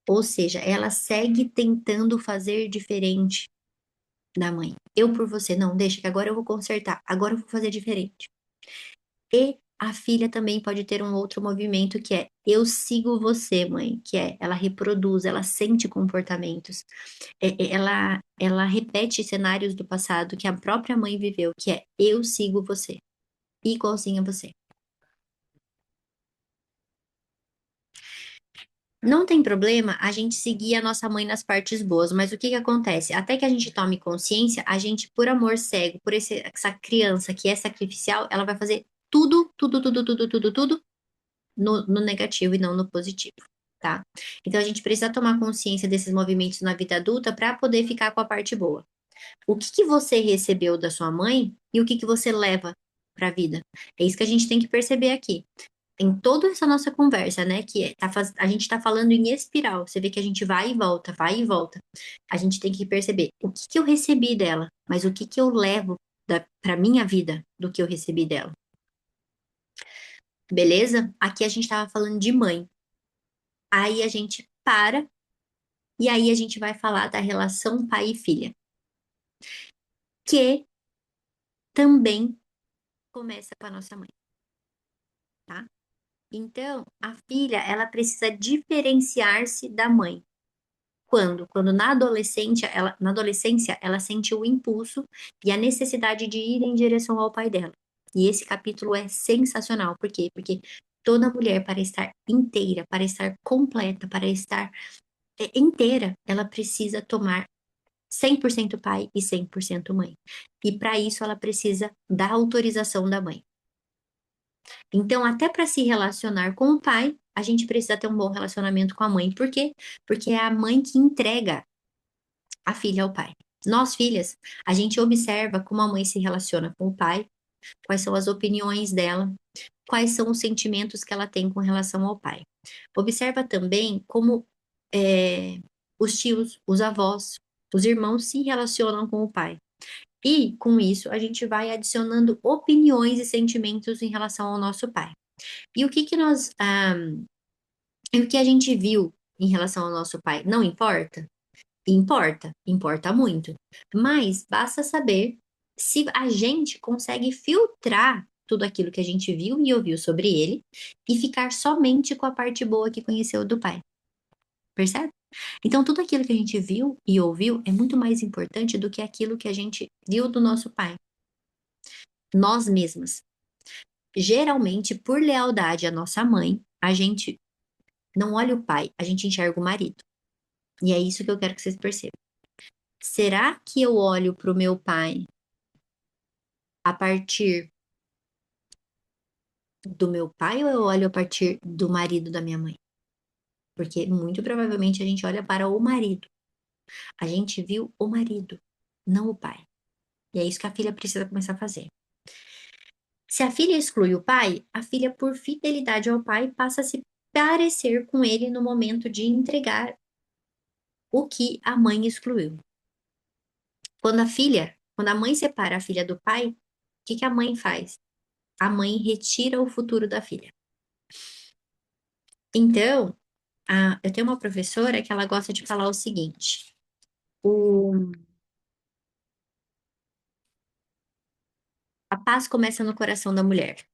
Ou seja, ela segue tentando fazer diferente da mãe. Eu por você, não, deixa que agora eu vou consertar, agora eu vou fazer diferente. E a filha também pode ter um outro movimento que é eu sigo você, mãe, que é ela reproduz, ela sente comportamentos, ela repete cenários do passado que a própria mãe viveu, que é eu sigo você, igualzinho a você. Não tem problema a gente seguir a nossa mãe nas partes boas, mas o que que acontece? Até que a gente tome consciência, a gente, por amor cego, por essa criança que é sacrificial, ela vai fazer tudo no negativo e não no positivo, tá? Então a gente precisa tomar consciência desses movimentos na vida adulta para poder ficar com a parte boa. O que que você recebeu da sua mãe e o que que você leva para a vida? É isso que a gente tem que perceber aqui. Em toda essa nossa conversa, né, a gente está falando em espiral. Você vê que a gente vai e volta, vai e volta. A gente tem que perceber o que que eu recebi dela, mas o que que eu levo para minha vida do que eu recebi dela. Beleza? Aqui a gente estava falando de mãe. Aí a gente para e aí a gente vai falar da relação pai e filha, que também começa com a nossa mãe, tá? Então, a filha, ela precisa diferenciar-se da mãe. Quando? Quando na adolescência, ela sente o impulso e a necessidade de ir em direção ao pai dela. E esse capítulo é sensacional. Por quê? Porque toda mulher, para estar inteira, para estar completa, para estar inteira, ela precisa tomar 100% pai e 100% mãe. E para isso ela precisa da autorização da mãe. Então, até para se relacionar com o pai, a gente precisa ter um bom relacionamento com a mãe. Por quê? Porque é a mãe que entrega a filha ao pai. Nós, filhas, a gente observa como a mãe se relaciona com o pai, quais são as opiniões dela, quais são os sentimentos que ela tem com relação ao pai. Observa também como os tios, os avós, os irmãos se relacionam com o pai. E, com isso, a gente vai adicionando opiniões e sentimentos em relação ao nosso pai. E o que a gente viu em relação ao nosso pai não importa? Importa, importa muito. Mas basta saber se a gente consegue filtrar tudo aquilo que a gente viu e ouviu sobre ele e ficar somente com a parte boa que conheceu do pai. Percebe? Então, tudo aquilo que a gente viu e ouviu é muito mais importante do que aquilo que a gente viu do nosso pai. Nós mesmas. Geralmente, por lealdade à nossa mãe, a gente não olha o pai, a gente enxerga o marido. E é isso que eu quero que vocês percebam. Será que eu olho para o meu pai a partir do meu pai ou eu olho a partir do marido da minha mãe? Porque muito provavelmente a gente olha para o marido. A gente viu o marido, não o pai. E é isso que a filha precisa começar a fazer. Se a filha exclui o pai, a filha, por fidelidade ao pai, passa a se parecer com ele no momento de entregar o que a mãe excluiu. Quando a mãe separa a filha do pai, o que que a mãe faz? A mãe retira o futuro da filha. Então, eu tenho uma professora que ela gosta de falar o seguinte: o, a paz começa no coração da mulher.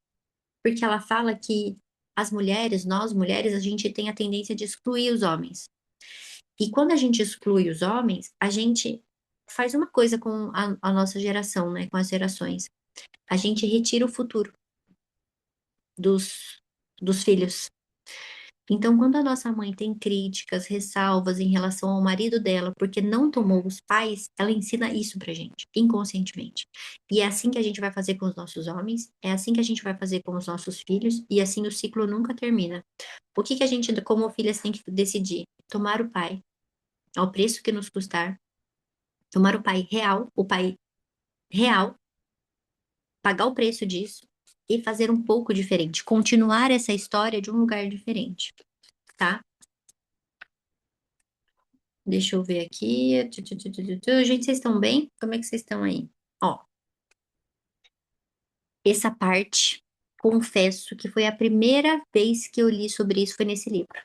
Porque ela fala que as mulheres, nós mulheres, a gente tem a tendência de excluir os homens. E quando a gente exclui os homens, a gente faz uma coisa com a nossa geração, né? Com as gerações. A gente retira o futuro dos, dos filhos. Então, quando a nossa mãe tem críticas, ressalvas em relação ao marido dela, porque não tomou os pais, ela ensina isso pra gente, inconscientemente. E é assim que a gente vai fazer com os nossos homens, é assim que a gente vai fazer com os nossos filhos, e assim o ciclo nunca termina. O que que a gente, como filhas, tem que decidir? Tomar o pai, ao preço que nos custar, tomar o pai real, pagar o preço disso e fazer um pouco diferente, continuar essa história de um lugar diferente, tá? Deixa eu ver aqui. Gente, vocês estão bem? Como é que vocês estão aí? Ó, essa parte, confesso que foi a primeira vez que eu li sobre isso, foi nesse livro,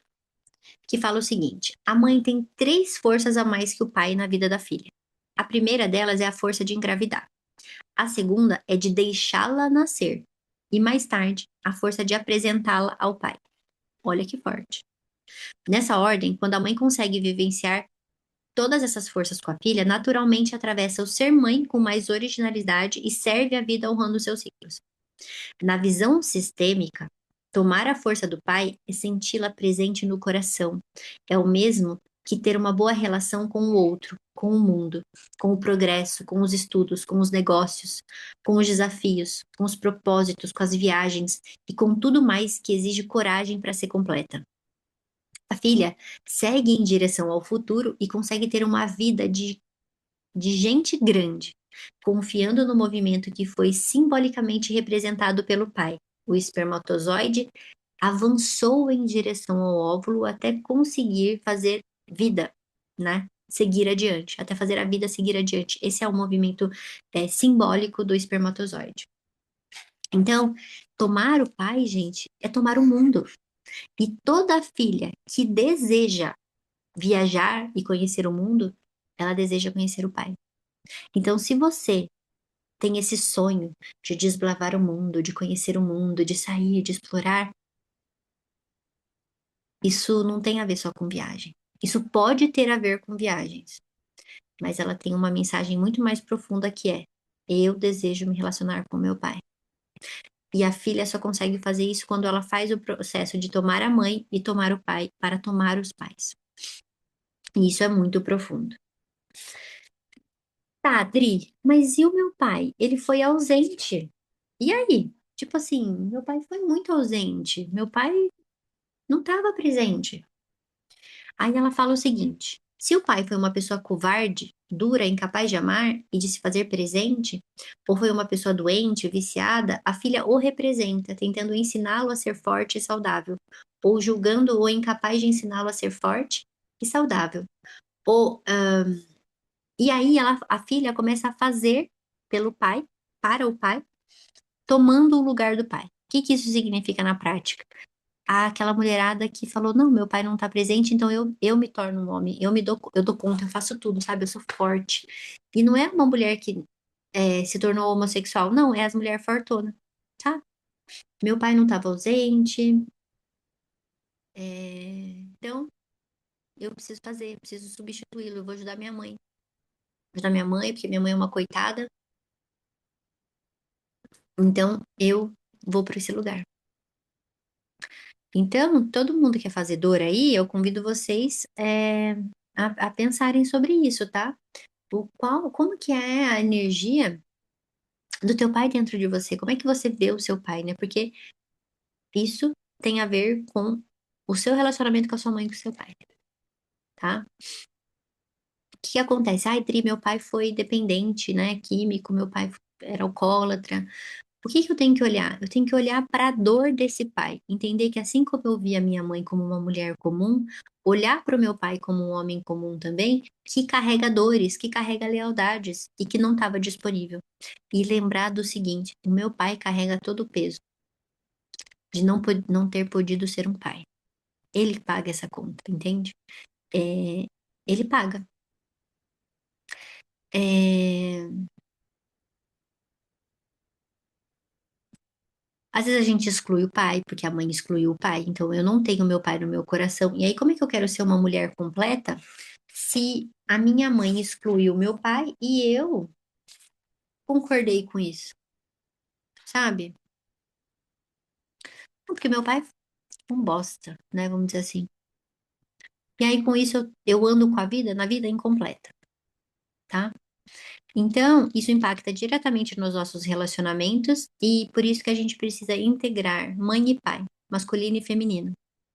que fala o seguinte: a mãe tem três forças a mais que o pai na vida da filha. A primeira delas é a força de engravidar. A segunda é de deixá-la nascer. E mais tarde, a força de apresentá-la ao pai. Olha que forte. Nessa ordem, quando a mãe consegue vivenciar todas essas forças com a filha, naturalmente atravessa o ser mãe com mais originalidade e serve a vida honrando seus ciclos. Na visão sistêmica, tomar a força do pai é senti-la presente no coração. É o mesmo que ter uma boa relação com o outro, com o mundo, com o progresso, com os estudos, com os negócios, com os desafios, com os propósitos, com as viagens e com tudo mais que exige coragem para ser completa. A filha segue em direção ao futuro e consegue ter uma vida de gente grande, confiando no movimento que foi simbolicamente representado pelo pai. O espermatozoide avançou em direção ao óvulo até conseguir fazer vida, né? Seguir adiante, até fazer a vida seguir adiante. Esse é o movimento simbólico do espermatozoide. Então, tomar o pai, gente, é tomar o mundo. E toda filha que deseja viajar e conhecer o mundo, ela deseja conhecer o pai. Então, se você tem esse sonho de desbravar o mundo, de conhecer o mundo, de sair, de explorar, isso não tem a ver só com viagem. Isso pode ter a ver com viagens, mas ela tem uma mensagem muito mais profunda que é: eu desejo me relacionar com meu pai. E a filha só consegue fazer isso quando ela faz o processo de tomar a mãe e tomar o pai para tomar os pais. E isso é muito profundo. Tá, Adri, mas e o meu pai? Ele foi ausente. E aí? Tipo assim, meu pai foi muito ausente. Meu pai não estava presente. Aí ela fala o seguinte: se o pai foi uma pessoa covarde, dura, incapaz de amar e de se fazer presente, ou foi uma pessoa doente, viciada, a filha o representa, tentando ensiná-lo a ser forte e saudável, ou julgando-o incapaz de ensiná-lo a ser forte e saudável. Ou, e aí a filha começa a fazer pelo pai, para o pai, tomando o lugar do pai. O que que isso significa na prática? Aquela mulherada que falou: não, meu pai não tá presente, então eu me torno um homem, eu dou conta, eu faço tudo, sabe? Eu sou forte. E não é uma mulher que se tornou homossexual, não, é as mulheres fortuna, tá? Meu pai não tava ausente, então eu preciso fazer, preciso substituí-lo, eu vou ajudar minha mãe. Vou ajudar minha mãe, porque minha mãe é uma coitada, então eu vou para esse lugar. Então, todo mundo que é fazedor aí, eu convido vocês a pensarem sobre isso, tá? Como que é a energia do teu pai dentro de você? Como é que você vê o seu pai, né? Porque isso tem a ver com o seu relacionamento com a sua mãe e com o seu pai, tá? O que que acontece? Ai, Dri, meu pai foi dependente, né? Químico, meu pai era alcoólatra. O que que eu tenho que olhar? Eu tenho que olhar para a dor desse pai, entender que assim como eu via minha mãe como uma mulher comum, olhar para o meu pai como um homem comum também, que carrega dores, que carrega lealdades e que não estava disponível. E lembrar do seguinte: o meu pai carrega todo o peso de não ter podido ser um pai. Ele paga essa conta, entende? É, ele paga. É, Às vezes a gente exclui o pai, porque a mãe excluiu o pai, então eu não tenho meu pai no meu coração. E aí, como é que eu quero ser uma mulher completa se a minha mãe excluiu meu pai e eu concordei com isso, sabe? Não, porque meu pai é um bosta, né? Vamos dizer assim. E aí, com isso, eu ando com a vida, na vida incompleta, tá? Então, isso impacta diretamente nos nossos relacionamentos e por isso que a gente precisa integrar mãe e pai, masculino e feminino,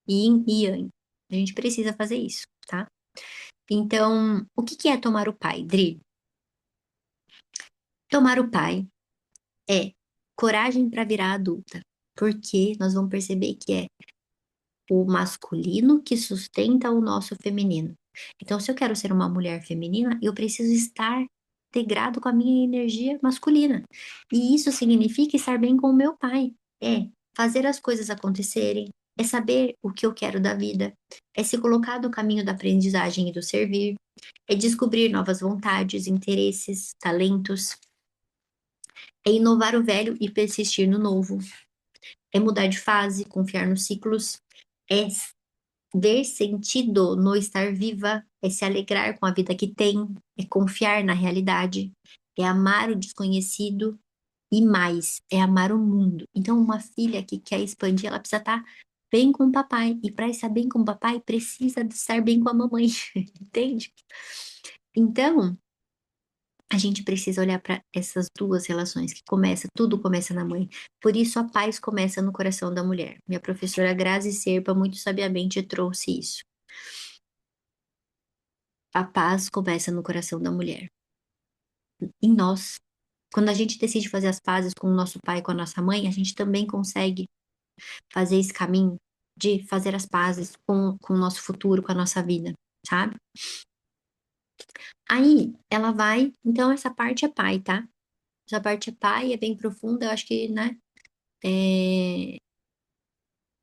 yin e yang. A gente precisa fazer isso, tá? Então, o que que é tomar o pai, Dri? Tomar o pai é coragem para virar adulta, porque nós vamos perceber que é o masculino que sustenta o nosso feminino. Então, se eu quero ser uma mulher feminina, eu preciso estar integrado com a minha energia masculina. E isso significa estar bem com o meu pai. É fazer as coisas acontecerem, é saber o que eu quero da vida, é se colocar no caminho da aprendizagem e do servir, é descobrir novas vontades, interesses, talentos, é inovar o velho e persistir no novo, é mudar de fase, confiar nos ciclos, é ver sentido no estar viva, é se alegrar com a vida que tem, é confiar na realidade, é amar o desconhecido e mais, é amar o mundo. Então, uma filha que quer expandir, ela precisa estar bem com o papai. E para estar bem com o papai, precisa de estar bem com a mamãe, entende? Então, a gente precisa olhar para essas duas relações que começa, tudo começa na mãe. Por isso a paz começa no coração da mulher. Minha professora Grazi Serpa muito sabiamente trouxe isso. A paz começa no coração da mulher, em nós. Quando a gente decide fazer as pazes com o nosso pai, com a nossa mãe, a gente também consegue fazer esse caminho de fazer as pazes com o nosso futuro, com a nossa vida, sabe? Aí ela vai, então essa parte é pai, tá? Essa parte é pai, é bem profunda, eu acho que, né? é,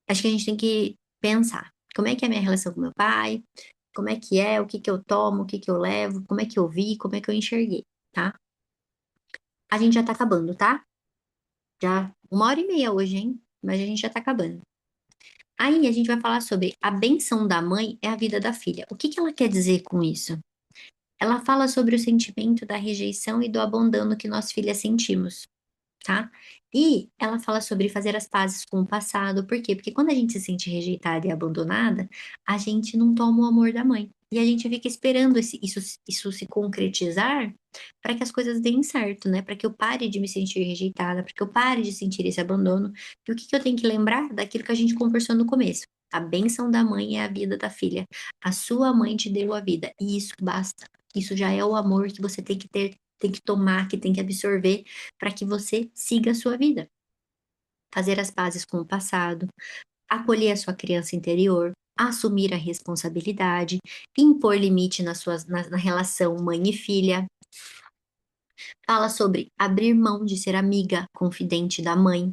Acho que a gente tem que pensar como é que é a minha relação com meu pai, como é, o que que eu tomo, o que que eu levo, como é que eu vi, como é que eu enxerguei, tá? A gente já tá acabando, tá? Já 1h30 hoje, hein? Mas a gente já tá acabando. Aí a gente vai falar sobre a benção da mãe é a vida da filha. O que que ela quer dizer com isso? Ela fala sobre o sentimento da rejeição e do abandono que nós filhas sentimos, tá? E ela fala sobre fazer as pazes com o passado. Por quê? Porque quando a gente se sente rejeitada e abandonada, a gente não toma o amor da mãe. E a gente fica esperando isso se concretizar para que as coisas deem certo, né? Para que eu pare de me sentir rejeitada, para que eu pare de sentir esse abandono. E o que que eu tenho que lembrar? Daquilo que a gente conversou no começo. A bênção da mãe é a vida da filha. A sua mãe te deu a vida. E isso basta. Isso já é o amor que você tem que ter, tem que tomar, que tem que absorver para que você siga a sua vida. Fazer as pazes com o passado, acolher a sua criança interior, assumir a responsabilidade, impor limite na relação mãe e filha. Fala sobre abrir mão de ser amiga, confidente da mãe.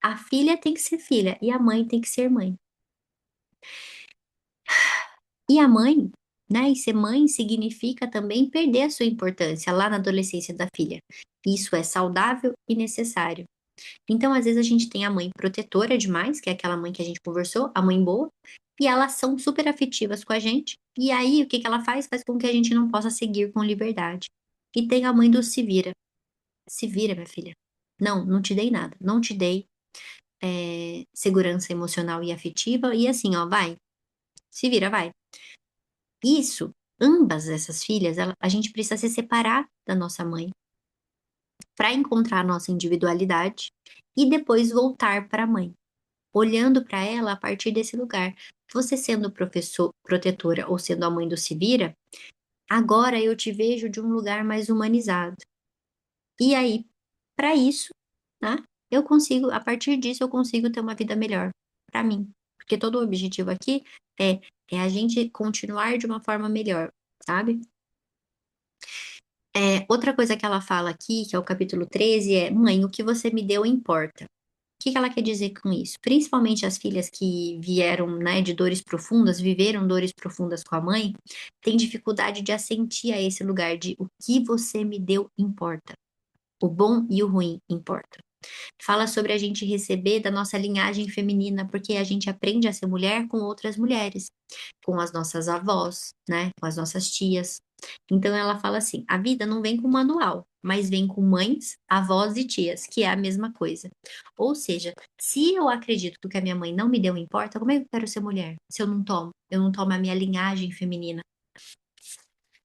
A filha tem que ser filha e a mãe tem que ser mãe. E a mãe, né? E ser mãe significa também perder a sua importância lá na adolescência da filha. Isso é saudável e necessário. Então, às vezes, a gente tem a mãe protetora demais, que é aquela mãe que a gente conversou, a mãe boa, e elas são super afetivas com a gente. E aí, o que que ela faz? Faz com que a gente não possa seguir com liberdade. E tem a mãe do se vira. Se vira, minha filha. Não, não te dei nada. Não te dei. segurança emocional e afetiva, e assim, ó, vai, se vira, vai. Isso, ambas essas filhas, a gente precisa se separar da nossa mãe para encontrar a nossa individualidade e depois voltar para a mãe, olhando para ela a partir desse lugar. Você sendo professor, protetora ou sendo a mãe do se vira, agora eu te vejo de um lugar mais humanizado. E aí, para isso, né, eu consigo, a partir disso, eu consigo ter uma vida melhor para mim. Porque todo o objetivo aqui é, é a gente continuar de uma forma melhor, sabe? Outra coisa que ela fala aqui, que é o capítulo 13, é: Mãe, o que você me deu importa. O que que ela quer dizer com isso? Principalmente as filhas que vieram, né, de dores profundas, viveram dores profundas com a mãe, têm dificuldade de assentir a esse lugar de o que você me deu importa. O bom e o ruim importa. Fala sobre a gente receber da nossa linhagem feminina, porque a gente aprende a ser mulher com outras mulheres, com as nossas avós, né, com as nossas tias. Então ela fala assim: a vida não vem com manual, mas vem com mães, avós e tias, que é a mesma coisa. Ou seja, se eu acredito que o que a minha mãe não me deu importa, como é que eu quero ser mulher? Se eu não tomo, eu não tomo a minha linhagem feminina.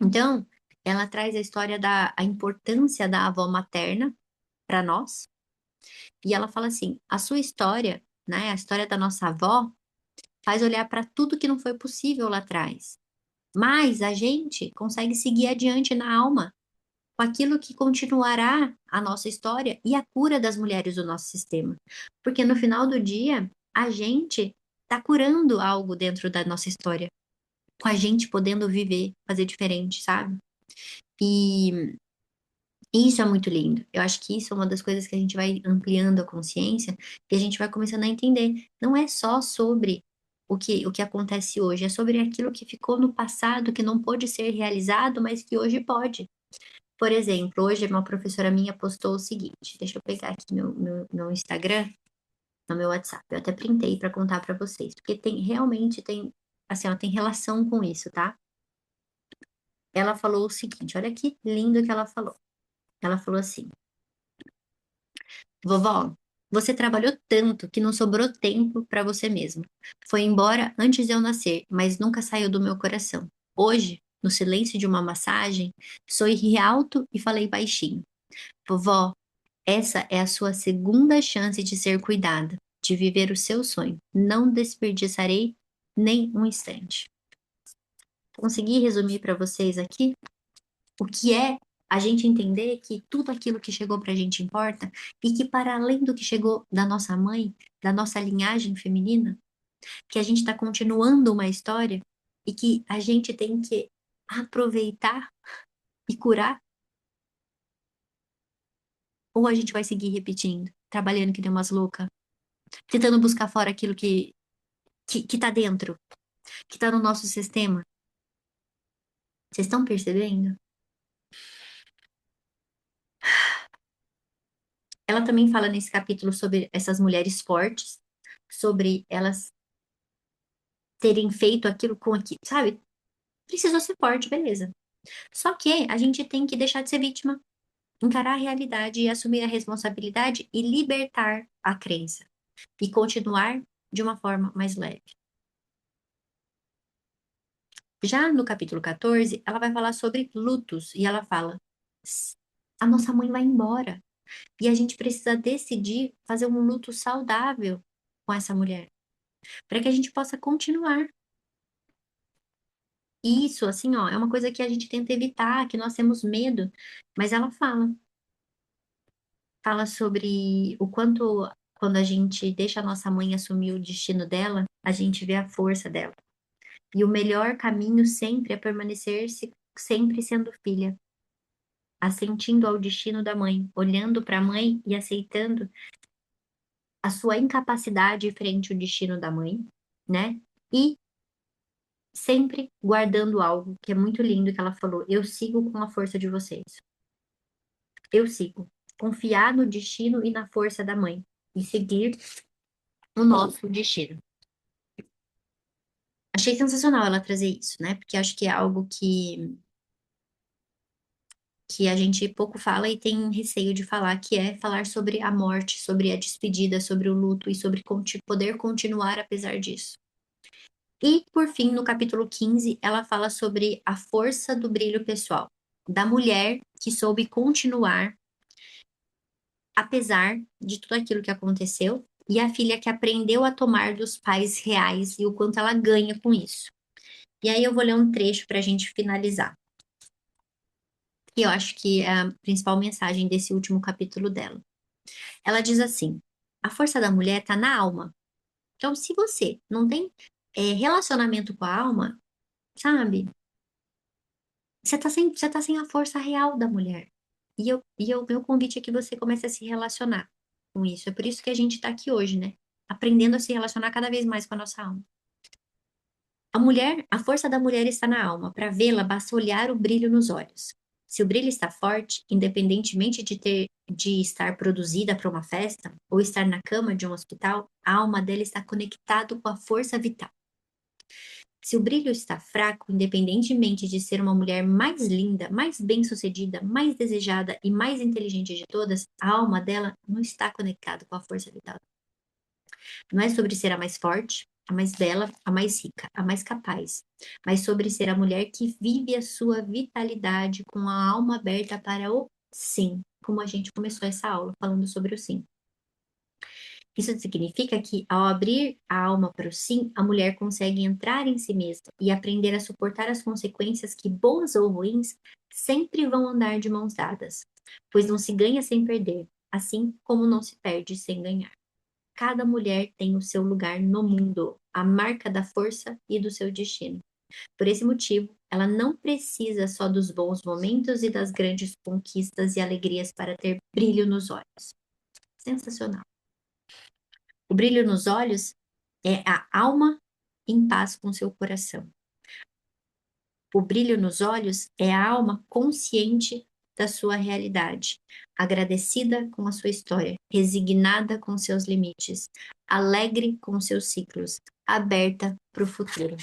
Então, ela traz a história da a importância da avó materna para nós, e ela fala assim: a sua história, né, a história da nossa avó, faz olhar para tudo que não foi possível lá atrás. Mas a gente consegue seguir adiante na alma com aquilo que continuará a nossa história e a cura das mulheres do nosso sistema. Porque no final do dia, a gente está curando algo dentro da nossa história, com a gente podendo viver, fazer diferente, sabe? E isso é muito lindo. Eu acho que isso é uma das coisas que a gente vai ampliando a consciência e a gente vai começando a entender. Não é só sobre o que acontece hoje, é sobre aquilo que ficou no passado, que não pôde ser realizado, mas que hoje pode. Por exemplo, hoje uma professora minha postou o seguinte, deixa eu pegar aqui no Instagram, no meu WhatsApp, eu até printei para contar para vocês, porque tem realmente tem, assim, ó, tem relação com isso, tá? Ela falou o seguinte, olha que lindo que ela falou. Ela falou assim: Vovó, você trabalhou tanto que não sobrou tempo para você mesmo. Foi embora antes de eu nascer, mas nunca saiu do meu coração. Hoje, no silêncio de uma massagem, sorri alto e falei baixinho: Vovó, essa é a sua segunda chance de ser cuidada, de viver o seu sonho. Não desperdiçarei nem um instante. Consegui resumir para vocês aqui o que é a gente entender que tudo aquilo que chegou para a gente importa e que, para além do que chegou da nossa mãe, da nossa linhagem feminina, que a gente está continuando uma história e que a gente tem que aproveitar e curar, ou a gente vai seguir repetindo, trabalhando que nem umas loucas, tentando buscar fora aquilo que tá dentro, que tá no nosso sistema. Vocês estão percebendo? Ela também fala nesse capítulo sobre essas mulheres fortes, sobre elas terem feito aquilo com aquilo, sabe? Precisou ser forte, beleza. Só que a gente tem que deixar de ser vítima, encarar a realidade e assumir a responsabilidade e libertar a crença e continuar de uma forma mais leve. Já no capítulo 14, ela vai falar sobre lutos e ela fala: a nossa mãe vai embora e a gente precisa decidir fazer um luto saudável com essa mulher, para que a gente possa continuar. Isso, assim, ó, é uma coisa que a gente tenta evitar, que nós temos medo, mas ela fala sobre o quanto, quando a gente deixa a nossa mãe assumir o destino dela, a gente vê a força dela. E o melhor caminho sempre é permanecer sempre sendo filha, assentindo ao destino da mãe, olhando para a mãe e aceitando a sua incapacidade frente ao destino da mãe, né? E sempre guardando algo que é muito lindo que ela falou: eu sigo com a força de vocês. Eu sigo. Confiar no destino e na força da mãe. E seguir o nosso destino. Achei sensacional ela trazer isso, né? Porque acho que é algo que a gente pouco fala e tem receio de falar, que é falar sobre a morte, sobre a despedida, sobre o luto e sobre poder continuar apesar disso. E, por fim, no capítulo 15, ela fala sobre a força do brilho pessoal, da mulher que soube continuar apesar de tudo aquilo que aconteceu, e a filha que aprendeu a tomar dos pais reais e o quanto ela ganha com isso. E aí eu vou ler um trecho para a gente finalizar. E eu acho que é a principal mensagem desse último capítulo dela. Ela diz assim: a força da mulher está na alma. Então, se você não tem relacionamento com a alma, sabe? Você tá sem a força real da mulher. Meu convite é que você comece a se relacionar com isso. É por isso que a gente tá aqui hoje, né? Aprendendo a se relacionar cada vez mais com a nossa alma. A força da mulher está na alma. Para vê-la, basta olhar o brilho nos olhos. Se o brilho está forte, independentemente de estar produzida para uma festa ou estar na cama de um hospital, a alma dela está conectada com a força vital. Se o brilho está fraco, independentemente de ser uma mulher mais linda, mais bem-sucedida, mais desejada e mais inteligente de todas, a alma dela não está conectada com a força vital. Não é sobre ser a mais forte, a mais bela, a mais rica, a mais capaz, mas sobre ser a mulher que vive a sua vitalidade com a alma aberta para o sim, como a gente começou essa aula falando sobre o sim. Isso significa que, ao abrir a alma para o sim, a mulher consegue entrar em si mesma e aprender a suportar as consequências que, boas ou ruins, sempre vão andar de mãos dadas, pois não se ganha sem perder, assim como não se perde sem ganhar. Cada mulher tem o seu lugar no mundo, a marca da força e do seu destino. Por esse motivo, ela não precisa só dos bons momentos e das grandes conquistas e alegrias para ter brilho nos olhos. Sensacional. O brilho nos olhos é a alma em paz com seu coração. O brilho nos olhos é a alma consciente da sua realidade, agradecida com a sua história, resignada com seus limites, alegre com seus ciclos, aberta para o futuro.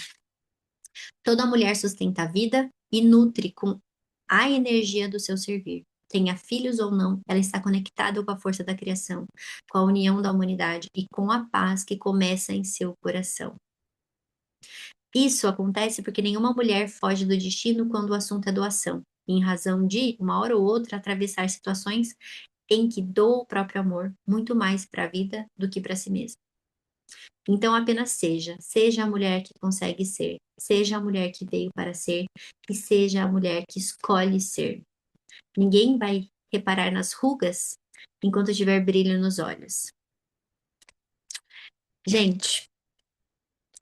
Toda mulher sustenta a vida e nutre com a energia do seu servir. Tenha filhos ou não, ela está conectada com a força da criação, com a união da humanidade e com a paz que começa em seu coração. Isso acontece porque nenhuma mulher foge do destino quando o assunto é doação, em razão de, uma hora ou outra, atravessar situações em que doa o próprio amor muito mais para a vida do que para si mesma. Então, apenas seja a mulher que consegue ser, seja a mulher que veio para ser e seja a mulher que escolhe ser. Ninguém vai reparar nas rugas enquanto tiver brilho nos olhos. Gente,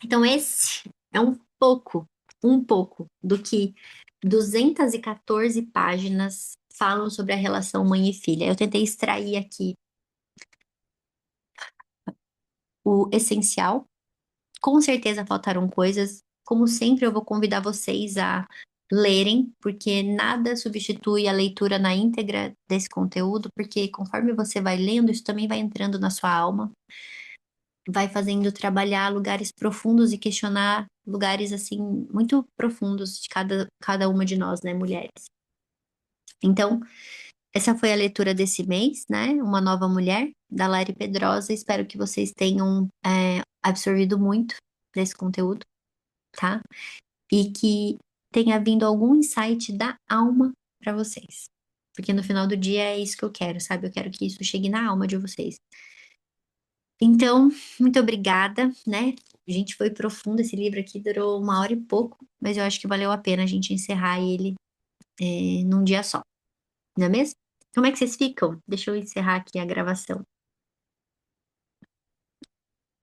então esse é um pouco do que 214 páginas falam sobre a relação mãe e filha. Eu tentei extrair aqui o essencial. Com certeza faltaram coisas. Como sempre, eu vou convidar vocês a lerem, porque nada substitui a leitura na íntegra desse conteúdo, porque conforme você vai lendo, isso também vai entrando na sua alma, vai fazendo trabalhar lugares profundos e questionar lugares assim muito profundos de cada uma de nós, né, mulheres. Então, essa foi a leitura desse mês, né? Uma Nova Mulher, da Lari Pedrosa. Espero que vocês tenham absorvido muito desse conteúdo, tá? E que tenha vindo algum insight da alma para vocês. Porque no final do dia é isso que eu quero, sabe? Eu quero que isso chegue na alma de vocês. Então, muito obrigada, né? A gente foi profundo, esse livro aqui durou 1 hora e pouco, mas eu acho que valeu a pena a gente encerrar ele num dia só, não é mesmo? Como é que vocês ficam? Deixa eu encerrar aqui a gravação.